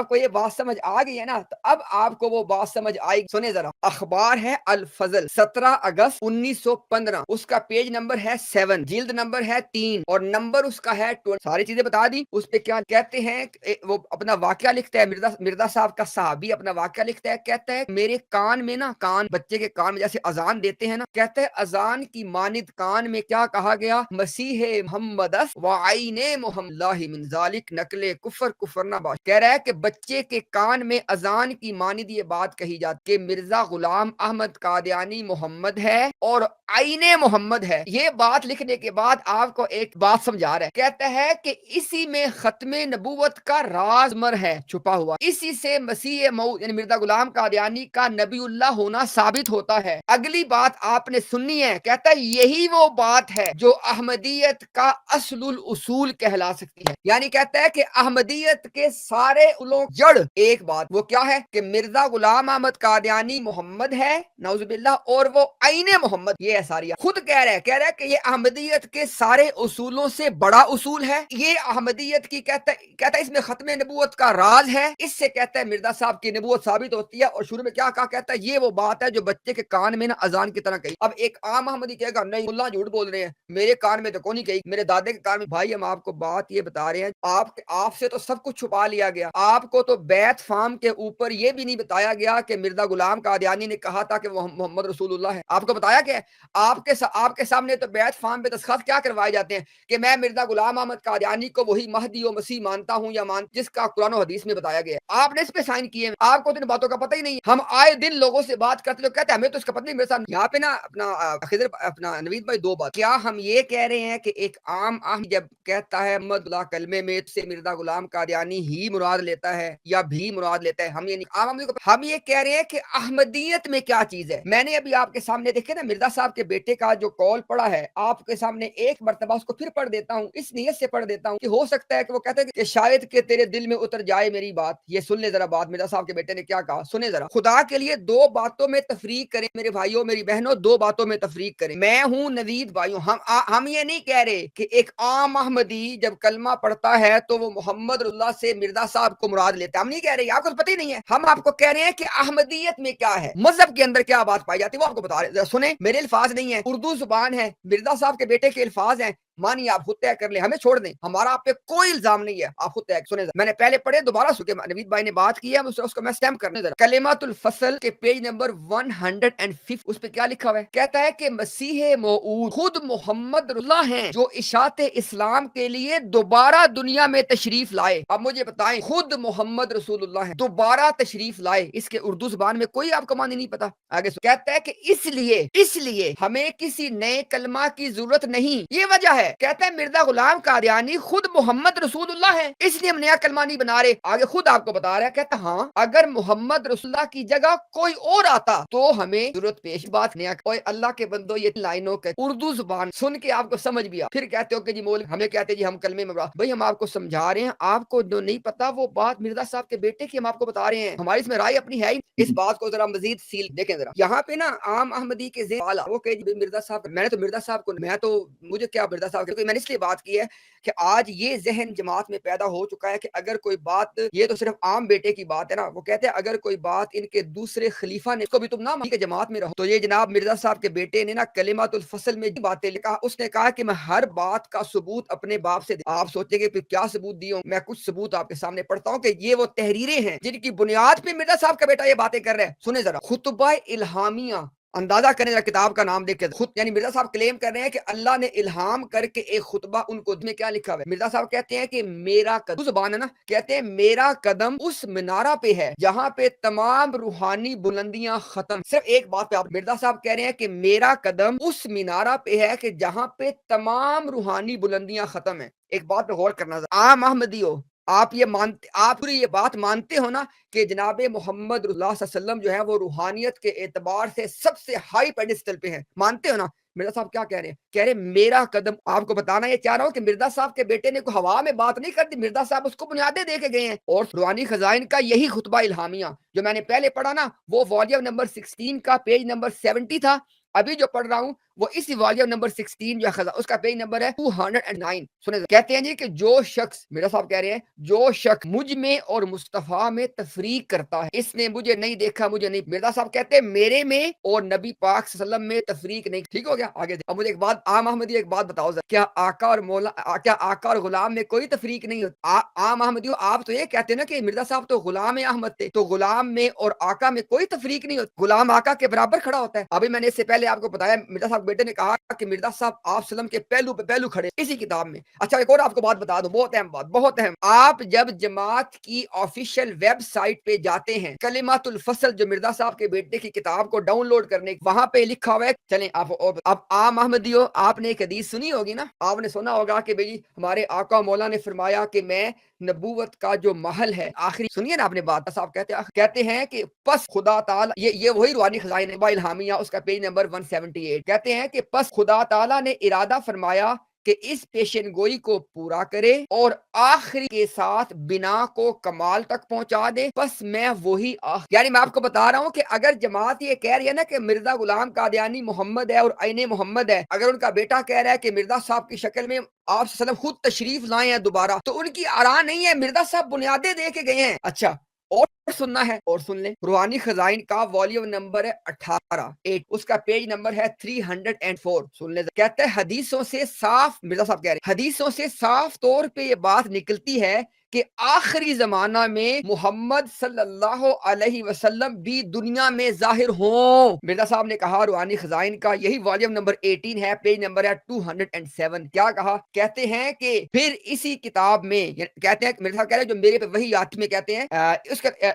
کو یہ بات سمجھ آ گئی ہے نا، تو اب آپ کو وہ بات سمجھ آئے گی۔ سنیں ذرا، اخبار ہے الفضل 17 اگست 1915، اس کا پیج نمبر ہے 7، جلد نمبر ہے 3 اور نمبر اس کا ہے 20۔ ساری چیزیں بتا دی۔ اس پہ کیا کہتے ہیں، وہ اپنا واقعہ لکھتا ہے، مرزا صاحب کا صحابی اپنا واقعہ لکھتا ہے، کہتا ہے میرے کان میں نا، کان بچے کے کان میں جیسے اذان دیتے ہیں نا، کہتا ہے اذان کی مانند کان میں کیا کہا گیا، مسیح محمد وعین محمد اللہ من ذالک نقل کفر نہ باش۔ کہہ رہا ہے کہ بچے کے کان میں اذان کی مانند یہ بات کہی جاتی کہ مرزا غلام احمد قادیانی محمد ہے اور عین محمد ہے۔ یہ بات لکھنے کے بعد آپ کو ایک بات سمجھا رہا ہے، کہتا ہے کہ اسی میں ختم نبوت کا راز مر ہے چھپا ہوا، اسی سے مسیح موعود یعنی مرزا غلام قادیانی کا نبی اللہ ہونا ثابت ہوتا ہے۔ اگلی بات آپ نے سننی ہے، کہتا ہے یہی وہ بات ہے جو احمدیت کا اصل الاصول کہلا سکتی ہے۔ یعنی کہتا ہے کہ احمدیت کے سارے اصولوں جڑ ایک بات، وہ کیا ہے کہ مرزا غلام احمد قادیانی محمد ہے نعوذ باللہ، اور وہ عین محمد، یہ ہے ساری خود کہہ رہا ہے کہ یہ احمدیت کے سارے اصولوں سے بڑا اصول ہے، یہ احمدیت کی کہتا ہے اس میں ختم نبوت کا راز ہے، اس سے کہتا ہے مرزا صاحب کی نبوت ثابت ہوتی ہے، اور شروع میں کیا کہا، کہتا ہے یہ وہ بات ہے جو بچے کے کان میں نا اذان کی طرح کہی۔ اب ایک عام احمدی کہے گا نہیں اللہ جھوٹ بول رہے ہیں، میرے کان میں تو کون نہیں کہی، میرے دادے کے کان میں۔ بھائی ہم آپ کو بات یہ بتا رہے ہیں، آپ سے تو سب کچھ چھپا لیا گیا، آپ کو تو بیت فام کے اوپر یہ بھی نہیں بتایا گیا کہ مرزا غلام قادیانی نے کہا تھا کہ وہ محمد رسول اللہ ہے، آپ کو بتایا کہ آپ کے سامنے تو بیت فام پہ دستخط کیا کروائے جاتے ہیں کہ میں مرزا غلام احمد قادیانی کو وہی مہدی و مسیح مانتا ہوں یا جس کا قرآن و حدیث میں بتایا گیا ہے، آپ نے اس پہ سائن کیے ہیں، آپ کو تو ان باتوں کا پتہ ہی نہیں۔ ہم آئے دن لوگوں سے بات کرتے لوگ کہتے ہیں ہمیں تو اس کا پتہ نہیں، میرے ساتھ یہاں پہ نا اپنا نوید بھائی دو بات، کیا ہم یہ کہہ رہے ہیں کہ ایک عام جب کہتا ہے محمد اللہ کلمے میں سے مرزا غلام قادیانی ہی مراد لیتا ہے یا بھی مراد لیتا ہے، ہم یہ نہیں، عام ہم یہ کہہ رہے ہیں کہ احمدیت میں کیا چیز ہے۔ میں نے ابھی آپ کے سامنے دیکھے نا مرزا صاحب کے بیٹے کا جو کال پڑا ہے، آپ کے سامنے ایک مرتبہ اس کو پھر پڑھ دیتا ہوں، اس نیت سے پڑھ دیتا ہوں کہ ہو سکتا ہے کہ وہ کہتے ہیں کہ شاید کہ تیرے دل میں اتر جائے میری بات۔ یہ سن لے ذرا بات مرزا صاحب کے بیٹے نے کیا کہا، سنیں ذرا، خدا کے لیے دو باتوں میں تفریق کریں میرے بھائیوں میری بہنوں، دو باتوں میں تفریق کریں۔ میں ہوں نوید بھائیوں، ہم یہ نہیں کہہ رہے کہ ایک عام احمدی جب کلمہ پڑھتا ہے تو وہ محمد رسول اللہ سے مرزا صاحب کو مراد لیتا ہے، ہم نہیں کہہ رہے، آپ کو پتہ ہی نہیں ہے۔ ہم آپ کو کہہ رہے ہیں کہ احمدیت میں کیا ہے، مذہب کے اندر کیا بات پائی جاتی ہے وہ آپ کو بتا رہے ہیں۔ سنیں، میرے الفاظ نہیں ہیں، اردو زبان ہے، مرزا صاحب کے بیٹے کے الفاظ ہیں، مانی آپ خود طے کر لیں، ہمیں چھوڑ دیں، ہمارا آپ پہ کوئی الزام نہیں ہے، آپ خود طے سنیں۔ میں نے پہلے پڑھے، دوبارہ سن کے نوید بھائی نے بات کی ہے، اس کو میں سٹیمپ کرنے ذرا۔ کلمات الفصل کے پیج نمبر 105 اس پہ کیا لکھا ہوا ہے، کہتا ہے کہ مسیح موعود خود محمد اللہ ہیں جو اشاعت اسلام کے لیے دوبارہ دنیا میں تشریف لائے۔ اب مجھے بتائیں، خود محمد رسول اللہ ہیں دوبارہ تشریف لائے، اس کے اردو زبان میں کوئی آپ کو معنی نہیں پتا۔ آگے کہتا ہے کہ اس لیے ہمیں کسی نئے کلمہ کی ضرورت نہیں، یہ وجہ ہے، کہتا ہے مرزا غلام قادیانی خود محمد رسول اللہ ہے، اس لیے ہم نیا کلمہ نہیں بنا رہے۔ آگے خود آپ کو بتا رہا ہے، کہتا ہاں اگر محمد رسول اللہ کی جگہ کوئی اور آتا تو ہمیں ضرورت پیش بات نیا۔ اوے اللہ کے بندو، یہ لائنوں کے اردو زبان سن کے آپ کو سمجھ بھی آ، پھر کہتے ہو کہ جی مول ہمیں کہتے جی ہم کلمے میں بھائی ہم آپ کو سمجھا رہے ہیں، آپ کو جو نہیں پتا وہ بات مرزا صاحب کے بیٹے کی ہم آپ کو بتا رہے ہیں، ہماری اس میں رائے اپنی ہے ہی۔ اس بات کو ذرا مزید سیل دیکھیں ذرا، یہاں پہ نا عام احمدی کے ذہن وہ کہ مرزا صاحب، میں نے تو مرزا صاحب کو، میں تو مجھے کیا مرزا صاحب میں نے اس لیے بات کی ہے کہ آج یہ ذہن جماعت میں پیدا ہو چکا ہے کہ اگر کوئی بات، یہ تو صرف عام بیٹے کی بات ہے نا، وہ کہتے ہیں اگر کوئی بات ان کے دوسرے خلیفہ نے کو بھی تم نہ مان کے جماعت میں رہو، تو یہ جناب مرزا صاحب کے بیٹے نے نا کلمات الفصل میں باتیں لکھا، اس نے کہا کہ میں ہر بات کا ثبوت اپنے باپ سے آپ سوچیں گے پھر کیا ثبوت دی ہوں، میں کچھ ثبوت آپ کے سامنے پڑھتا ہوں کہ یہ وہ تحریریں ہیں جن کی بنیاد پہ مرزا صاحب کا بیٹا یہ باتیں کر رہا ہے۔ سنیں ذرا، خطبہ الہامیہ، اندازہ کریں ذرا کتاب کا نام دیکھ کے، خود یعنی مرزا صاحب کلیم کر رہے ہیں کہ اللہ نے الہام کر کے ایک خطبہ ان کو میں کیا لکھا ہوا ہے۔ مرزا صاحب کہتے ہیں کہ میرا قدم، زبان ہے نا، کہتے ہیں میرا قدم اس منارہ پہ ہے جہاں پہ تمام روحانی بلندیاں ختم۔ صرف ایک بات پہ آپ مرزا صاحب کہہ رہے ہیں کہ میرا قدم اس منارہ پہ ہے کہ جہاں پہ تمام روحانی بلندیاں ختم ہیں۔ ایک بات پہ غور کرنا، عام احمدی ہو، آپ پوری یہ بات مانتے ہو نا کہ جناب محمد اللہ صلی اللہ علیہ وسلم جو ہے وہ روحانیت کے اعتبار سے سب سے ہائی پیڈسٹل پہ ہیں، مانتے ہو نا؟ مرزا صاحب کیا کہہ رہے ہیں، کہہ رہے میرا قدم، آپ کو بتانا یہ چاہ رہا ہوں کہ مرزا صاحب کے بیٹے نے کوئی ہوا میں بات نہیں کر دی، مرزا صاحب اس کو بنیادیں دے کے گئے ہیں، اور روحانی خزائن کا یہی خطبہ الہامیہ جو میں نے پہلے پڑھا نا، وہ والیوم نمبر 16 کا پیج نمبر 70 تھا، ابھی جو پڑھ رہا ہوں وہ اسی والیوم نمبر 16 جو ہے اس کا پیج نمبر ہے 209۔ سنیں، کہتے ہیں جی کہ جو شخص، میرا صاحب کہہ رہے ہیں، جو شخص مجھ میں اور مصطفیٰ میں تفریق کرتا ہے اس نے مجھے نہیں دیکھا، مجھے نہیں۔ مرزا صاحب کہتے ہیں میرے میں اور نبی پاک صلی اللہ علیہ وسلم میں تفریق نہیں۔ ٹھیک ہو گیا، آگے اب مجھے ایک بات، عام احمدی ایک بات بتاؤ ذرا، کیا آقا اور مولا، کیا آقا اور غلام میں کوئی تفریق نہیں ہوتی؟ عام احمدیوں آپ تو یہ کہتے ہیں نا کہ مرزا صاحب تو غلام احمد تھے، تو غلام میں اور آقا میں کوئی تفریق نہیں ہوتی، غلام آقا کے برابر کھڑا ہوتا ہے۔ ابھی میں نے اس سے پہلے آپ کو بتایا، مرزا صاحب بیٹے نے کہا کہ مرزا صاحب آپ وسلم کے پہلو پہ پہلو کھڑے اسی کتاب میں۔ اچھا ایک اور آپ کو بات بتا دوں، بہت اہم بات، بہت اہم، آپ جب جماعت کی آفیشیل ویب سائٹ پہ جاتے ہیں، کلمات الفصل جو مرزا صاحب کے بیٹے کی کتاب کو ڈاؤن لوڈ کرنے، وہاں پہ لکھا ہوا ہے، چلیں آپ عام احمدی ہو، آپ نے ایک حدیث سنی ہوگی نا، آپ نے سنا ہوگا کہ بھئی ہمارے آقا مولا نے فرمایا کہ میں نبوت کا جو محل ہے آخری، سنیے نا آپ نے بات، صاحب کہتے ہیں کہ پس خدا تعالی، یہ وہی روحانی خزائن الہامیہ اس کا پیج نمبر 178، کہتے ہیں کہ پس خدا تعالی نے ارادہ فرمایا کہ اس پیشن گوئی کو پورا کرے اور آخری کے ساتھ بنا کو کمال تک پہنچا دے، بس میں وہی یعنی میں آپ کو بتا رہا ہوں کہ اگر جماعت یہ کہہ رہی ہے نا کہ مرزا غلام قادیانی محمد ہے اور عین محمد ہے، اگر ان کا بیٹا کہہ رہا ہے کہ مرزا صاحب کی شکل میں آپ صلی اللہ علیہ وسلم خود تشریف لائے ہیں دوبارہ، تو ان کی آراء نہیں ہے، مرزا صاحب بنیادیں دے کے گئے ہیں۔ اچھا اور سننا ہے اور سن لیں، روحانی خزائن کا والیوم نمبر ہے 18، اس کا پیج نمبر ہے 304، سن لیں۔ کہتے ہیں حدیثوں سے صاف، مرزا صاحب کہہ رہے ہیں حدیثوں سے صاف طور پہ یہ بات نکلتی ہے کہ آخری زمانہ میں محمد صلی اللہ علیہ وسلم بھی دنیا میں ظاہر ہوں۔ مرزا صاحب نے کہا روحانی خزائن کا یہی والیوم نمبر 18 ہے، پیج نمبر ہے 207، کیا کہا؟ کہتے ہیں کہ پھر اسی کتاب میں، کہتے ہیں مرزا صاحب کہہ رہے ہیں جو میرے پہ وحی آتی میں کہتے ہیں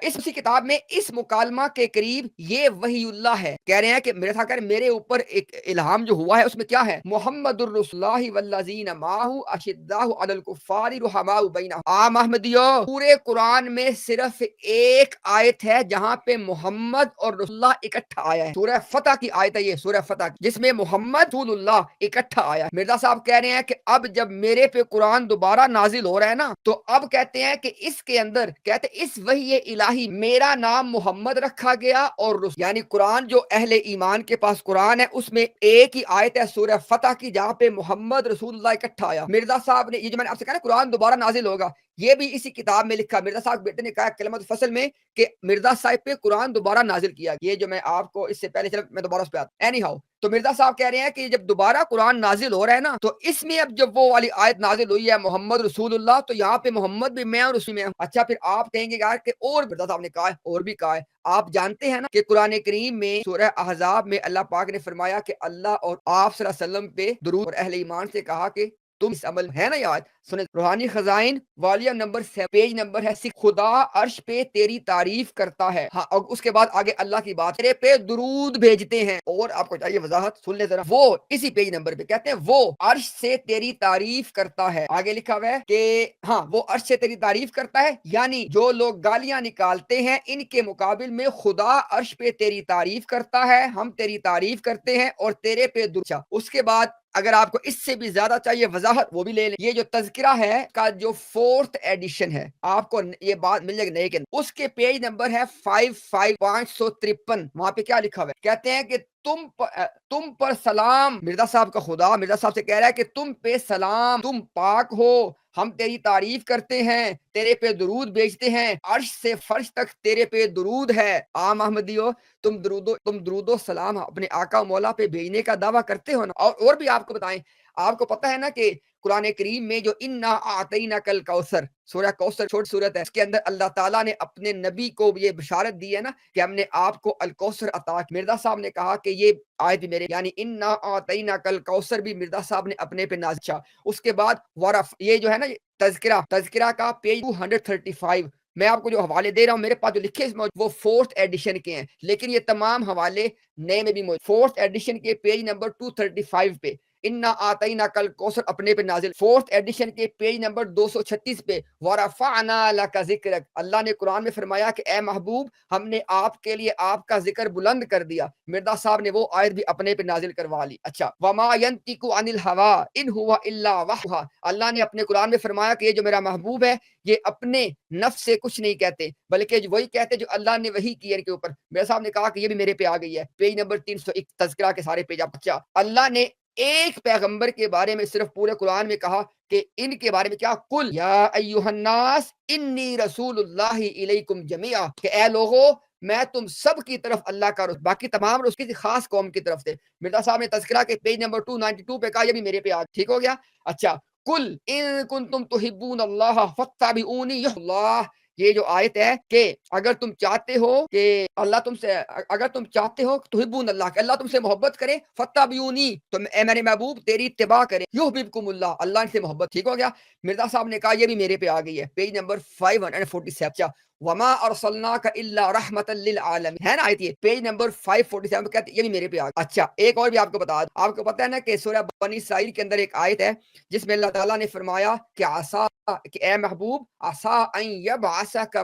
اسی کتاب میں اس مکالمہ کے قریب یہ وحی اللہ ہے، کہہ رہے ہیں کہ مرزا صاحب کہہ رہے ہیں میرے اوپر ایک الہام جو ہوا ہے اس میں کیا ہے؟ محمد الرسول اللہ والذین معہ اشداء علی الکفار رحماء بینہم۔ احمدیو پورے قرآن میں صرف ایک آیت ہے جہاں پہ محمد اور رسول اللہ اکٹھا آیا ہے، سورہ فتح کی آیت ہے یہ، سورہ فتح جس میں محمد رسول اللہ اکٹھا آیا ہے۔ مرزا صاحب کہہ رہے ہیں کہ اب جب میرے پہ قرآن دوبارہ نازل ہو رہا ہے نا، تو اب کہتے ہیں کہ اس کے اندر کہتے ہیں اس وحی الہی میرا نام محمد رکھا گیا اور رسول، یعنی قرآن جو اہل ایمان کے پاس قرآن ہے اس میں ایک ہی آیت ہے سورہ فتح کی جہاں پہ محمد رسول اللہ اکٹھا آیا۔ مرزا صاحب نے یہ جو میں نے آپ سے کہا نا قرآن دوبارہ نازل ہوگا، یہ بھی اسی کتاب میں لکھا، مرزا صاحب بیٹے نے کہا کلمت فصل میں کہ مرزا صاحب پہ قرآن دوبارہ نازل کیا، یہ جو میں آپ کو اس سے پہلے چلو میں دوبارہ اس پہ آتا اینی ہاؤ۔ تو مرزا صاحب کہہ رہے ہیں کہ جب دوبارہ قرآن نازل ہو رہا ہے نا، تو اس میں اب جب وہ والی آیت نازل ہوئی ہے محمد رسول اللہ، تو یہاں پہ محمد بھی میں اور اسی میں ہوں۔ اچھا پھر آپ کہیں گے یار کہ اور مرزا صاحب نے کہا ہے اور بھی کہا ہے، آپ جانتے ہیں نا کہ قرآن کریم میں سورہ احزاب میں اللہ پاک نے فرمایا کہ اللہ اور آپ صلی اللہ علیہ وسلم پہ درود اور اہل ایمان سے کہا کہ تم اس عمل ہے نا یاد سنیں۔ روحانی خزائن والیوم نمبر 7 پیج نمبر ہے 6، خدا عرش پہ تیری تعریف کرتا ہے، ہاں اور اس کے بعد آگے اللہ کی بات، تیرے پہ درود بھیجتے ہیں، اور آپ کو چاہیے وضاحت سن لے ذرا، وہ اسی پیج نمبر پہ کہتے ہیں وہ عرش سے تیری تعریف کرتا ہے، آگے لکھا ہوا ہے کہ ہاں وہ عرش سے تیری تعریف کرتا ہے، یعنی جو لوگ گالیاں نکالتے ہیں ان کے مقابل میں خدا عرش پہ تیری تعریف کرتا ہے، ہم تیری تعریف کرتے ہیں اور تیرے پہ درود۔ اس کے بعد اگر آپ کو اس سے بھی زیادہ چاہیے وضاحت وہ بھی لے لیں، یہ جو تذکرہ ہے کا جو 4th ایڈیشن ہے آپ کو یہ بات مل جائے گی نئے کے اندر، اس کے پیج نمبر ہے 553، وہاں پہ کیا لکھا ہوا ہے؟ کہتے ہیں کہ تم پر سلام، مرزا صاحب کا خدا مرزا صاحب سے کہہ رہا ہے کہ تم پہ سلام، تم پاک ہو، ہم تیری تعریف کرتے ہیں، تیرے پہ درود بھیجتے ہیں، عرش سے فرش تک تیرے پہ درود ہے۔ عام احمدیو تم درود و سلام اپنے آقا مولا پہ بھیجنے کا دعویٰ کرتے ہو نا، اور بھی آپ کو بتائیں، آپ کو پتہ ہے نا کہ قرآن کریم میں جو انا اعطیناک الکوثر، سورہ کوثر چھوٹی سورت ہے، اس کے اندر اللہ تعالیٰ نے اپنے نبی کو یہ بشارت دی ہے نا کہ ہم نے آپ کو الکوثر عطا کیا۔ مرزا صاحب نے کہا کہ یہ آیت بھی میرے یعنی انا اعطیناک الکوثر بھی مرزا صاحب نے اپنے پہ نازل کیا۔ اس کے بعد ورف، یہ جو ہے نا تذکرہ کا پیج 235، میں آپ کو جو حوالے دے رہا ہوں میرے پاس جو لکھے وہ 4th ایڈیشن کے ہیں، لیکن یہ تمام حوالے نئے میں بھی موجود۔ 4th ایڈیشن کے پیج نمبر 235 پہ انا اعطیناک الکوثر اپنے پہ نازل، 4th ایڈیشن کے پیج نمبر 236 پہ ورفعنا لک ذکرک، اللہ نے قرآن میں فرمایا کہ اے محبوب ہم نے آپ کے لیے آپ کا ذکر بلند کر دیا۔ مرزا صاحب نے وہ آیت بھی اپنے پہ نازل کروا لی۔ اچھا وما ینطق عن الهوى ان هو الا وحی، اللہ نے اپنے قرآن میں فرمایا کہ یہ جو میرا محبوب ہے یہ اپنے نفس سے کچھ نہیں کہتے بلکہ وہی کہتے جو اللہ نے وحی کی ہے ان کے اوپر۔ میرے صاحب نے کہا کہ یہ بھی میرے پہ آ گئی ہے، پیج نمبر 301 تذکرہ کے سارے پیج۔ اچھا اللہ نے ایک پیغمبر کے بارے میں صرف پورے قرآن میں کہا کہ ان کے بارے میں کیا، قل یا ایھا الناس انی رسول اللہ الیکم جمیعا، کہ اے لوگو میں تم سب کی طرف اللہ کا رسول، باقی تمام رسول کسی خاص قوم کی طرف سے۔ مرزا صاحب نے تذکرہ کے پیج نمبر 292 پہ کہا یہ بھی میرے پہ آ، ٹھیک ہو گیا۔ اچھا قل ان کنتم تحبون اللہ فاتبعونی یحببکم اللہ، یہ جو آیت ہے کہ اگر تم چاہتے ہو کہ اللہ تم سے، اگر تم چاہتے ہو تحبون اللہ کہ اللہ تم سے محبت کرے، فاتبعونی تو اے میرے محبوب تیری اتباع کرے، یحببکم اللہ اللہ سے محبت، ٹھیک ہو گیا۔ مرزا صاحب نے کہا یہ بھی میرے پہ آ گئی ہے، پیج نمبر 547۔ وما ارسلناک الا رحمۃ للعالمین، ہے نا آیت یہ پیج نمبر 547 کہتے ہیں یہ بھی میرے پہ آ گئی۔ اچھا ایک اور بھی آپ کو بتا دوں، آپ کو پتہ ہے نا کہ سورہ بنی اسرائیل کے اندر ایک آیت ہے جس میں اللہ تعالیٰ نے فرمایا کہ عسیٰ، کہ اے محبوب عسیٰ ان یبعثک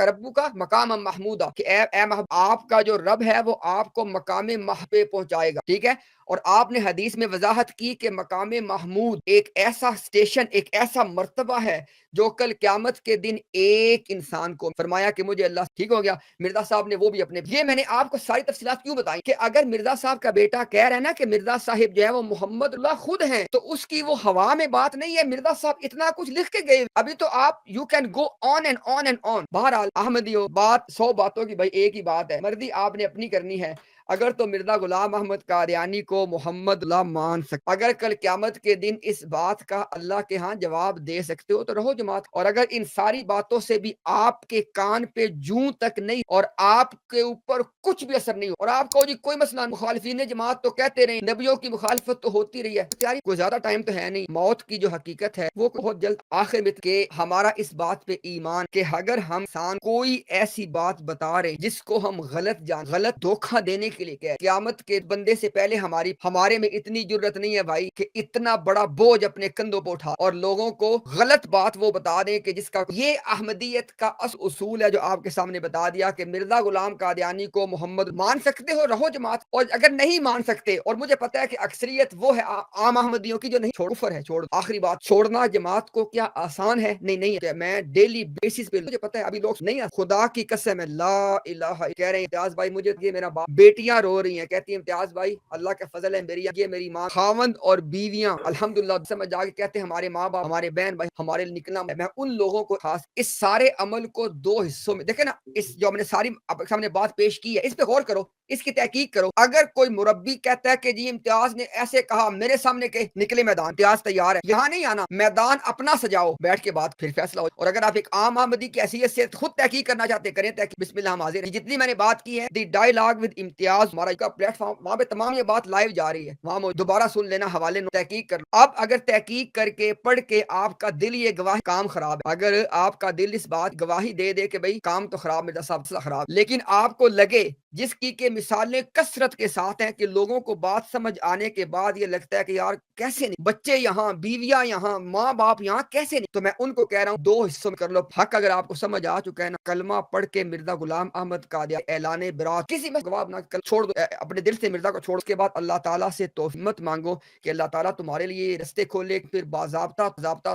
ربک مقاما محمودا، کہ اے محبوب آپ کا جو رب ہے وہ آپ کو مقام محمود پہ پہنچائے گا، ٹھیک ہے۔ اور آپ نے حدیث میں وضاحت کی کہ مقام محمود ایک ایسا اسٹیشن، ایک ایسا مرتبہ ہے جو کل قیامت کے دن ایک انسان کو فرمایا کہ مجھے اللہ ٹھیک ہو گیا۔ مرزا صاحب نے وہ بھی اپنے، یہ میں نے آپ کو ساری تفصیلات کیوں بتائی کہ اگر مرزا صاحب کا بیٹا کہہ رہا ہے نا کہ مرزا صاحب جو ہے وہ محمد اللہ خود ہیں، تو اس کی وہ ہوا میں بات نہیں ہے، مرزا صاحب اتنا کچھ لکھ کے گئے، ابھی تو آپ you can go on and on and on. بہرحال احمدیوں، بات 100 باتوں کی بھائی ایک ہی بات ہے، مرضی آپ نے اپنی کرنی ہے۔ اگر تو مرزا غلام احمد قادیانی کو محمد اللہ مان سکتے، اگر کل قیامت کے دن اس بات کا اللہ کے ہاں جواب دے سکتے ہو تو رہو جماعت، اور اگر ان ساری باتوں سے بھی آپ کے کان پہ جوں تک نہیں اور آپ کے اوپر کچھ بھی اثر نہیں ہو اور آپ کو جی کوئی مسئلہ، مخالفین جماعت تو کہتے رہے نبیوں کی مخالفت تو ہوتی رہی ہے، تیاری کوئی زیادہ ٹائم تو ہے نہیں، موت کی جو حقیقت ہے وہ بہت جلد آخر میں کہ ہمارا اس بات پہ ایمان کہ اگر ہم انسان کوئی ایسی بات بتا رہے جس کو ہم غلط دھوکہ دینے کے لیے کہ قیامت کے بندے سے پہلے ہمارے میں اتنی جرت نہیں ہے بھائی کہ اتنا بڑا بوجھ اپنے کندھوں پہ اٹھا اور لوگوں کو غلط بات وہ بتا دیں کہ جس کا یہ احمدیت کا اصول ہے جو آپ کے سامنے بتا دیا کہ مرزا غلام قادیانی کو محمد مان سکتے ہو رہو جماعت، اور اگر نہیں مان سکتے، اور مجھے پتا ہے کہ اکثریت وہ ہے عام احمدیوں کی جو نہیں چھوڑ کفر ہے، چھوڑ آخری بات چھوڑنا جماعت کو کیا آسان ہے؟ نہیں ہے، میں ڈیلی بیسس پہ مجھے پتا ہے ابھی لوگ نہیں، خدا کی قسم ہے لا الہ کہہ رہے ہیں امتیاز بھائی مجھے یہ میرا باپ، بیٹیاں رو رہی ہیں کہتی ہیں امتیاز بھائی اللہ کا فضل ہے میری ماں خاوند اور بیویاں الحمدللہ سمجھ جا کے کہتے ہیں ہمارے ماں باپ ہمارے بہن بھائی ہمارے نکلنا، میں ان لوگوں کو خاص اس سارے عمل کو 2 حصوں میں دیکھیں نا، اس جو ہم نے ساری سامنے بات پیش کی ہے اس پہ غور کرو، اس کی تحقیق کرو۔ اگر کوئی مربی کہتا ہے کہ جی امتیاز نے ایسے کہا میرے سامنے کہ نکلے میدان، امتیاز تیار ہے، یہاں نہیں آنا، میدان اپنا سجاؤ، بیٹھ کے بات پھر فیصلہ ہو، اور اگر آپ ایک عام احمدی کی حیثیت سے خود تحقیق کرنا چاہتے کریں تحقیق، بسم اللہ ہم حاضر ہیں۔ جتنی میں نے بات کی ہے دی ڈائیلاگ ود امتیاز ہمارا کا پلیٹ فارم، وہاں پہ تمام یہ بات لائیو جا رہی ہے، وہاں دوبارہ سن لینا، حوالے تحقیق کر لو۔ اب اگر تحقیق کر کے پڑھ کے آپ کا دل یہ گواہ کام خراب ہے، اگر آپ کا دل اس بات گواہی دے کہ بھئی کام تو خراب مرزا صاحب سے خراب، لیکن آپ کو لگے جس کی کہ مثالیں کثرت کے ساتھ ہیں کہ لوگوں کو بات سمجھ آنے کے بعد یہ لگتا ہے کہ یار کیسے نہیں، بچے یہاں، بیویاں یہاں، ماں باپ یہاں، کیسے نہیں، تو میں ان کو کہہ رہا ہوں 2 حصوں میں کر لو حق۔ اگر آپ کو سمجھ آ چکا ہے نا، کلمہ پڑھ کے مرزا غلام احمد قادیانی اعلان برات کسی میں جواب نہ چھوڑ دو، اپنے دل سے مرزا کو چھوڑ کے بعد اللہ تعالیٰ سے توفیق مت مانگو کہ اللہ تعالیٰ تمہارے لیے رستے کھولے، پھر باضابطہ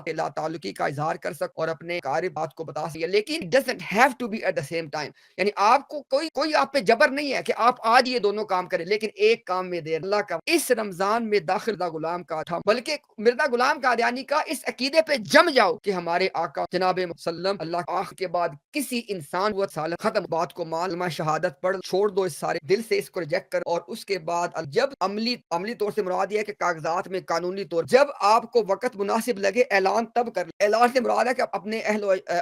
اللہ تعلقی کا اظہار کر سک اور اپنے قارب بات کو بتا سکے، لیکن doesn't have to be at the same time، یعنی آپ کو کوئی آپ پہ جبر نہیں ہے کہ آپ آج یہ دونوں کام کریں، لیکن ایک کام میں دیر اللہ کا اس رمضان میں داخل مرزا غلام کا تھا، بلکہ مرزا غلام قادیانی کا اس عقیدے پہ جم جاؤ کہ ہمارے آقا جناب وسلم اللہ آخر کے بعد کسی انسان وہ سال ختم بات کو مان لما شہادت پڑھ چھوڑ دو، اس سارے دل سے اس کو ریجیکٹ کر، اور اس کے بعد جب عملی طور سے مراد یہ ہے کہ کاغذات میں قانونی طور جب آپ کو وقت مناسب لگے اعلان تب کر، اعلان سے مراد ہے کہ اپنے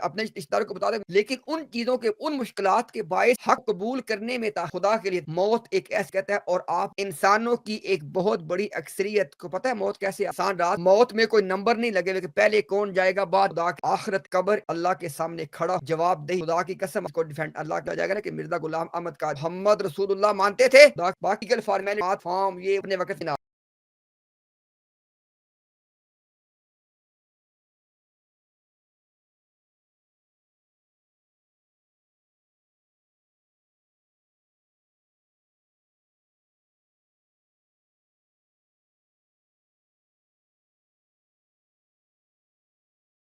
اپنے رشتہ داروں کو بتا دیں، لیکن ان چیزوں کے ان مشکلات کے باعث حق قبول کرنے میں تا خدا کے لیے موت ایک ایسا کہتا ہے، اور آپ انسانوں کی ایک بہت بڑی اکثریت کو پتہ ہے موت کیسے آسان رات، موت میں کوئی نمبر نہیں لگے ہوئے کہ پہلے کون جائے گا، بعد خدا کی آخرت قبر اللہ کے سامنے کھڑا جواب دے، خدا کی قسم کو ڈیفینڈ اللہ کا جائے گا نا کہ مرزا غلام احمد کا محمد رسول اللہ مانتے تھے، باقی کے فارمیلٹی فارم یہ اپنے وقت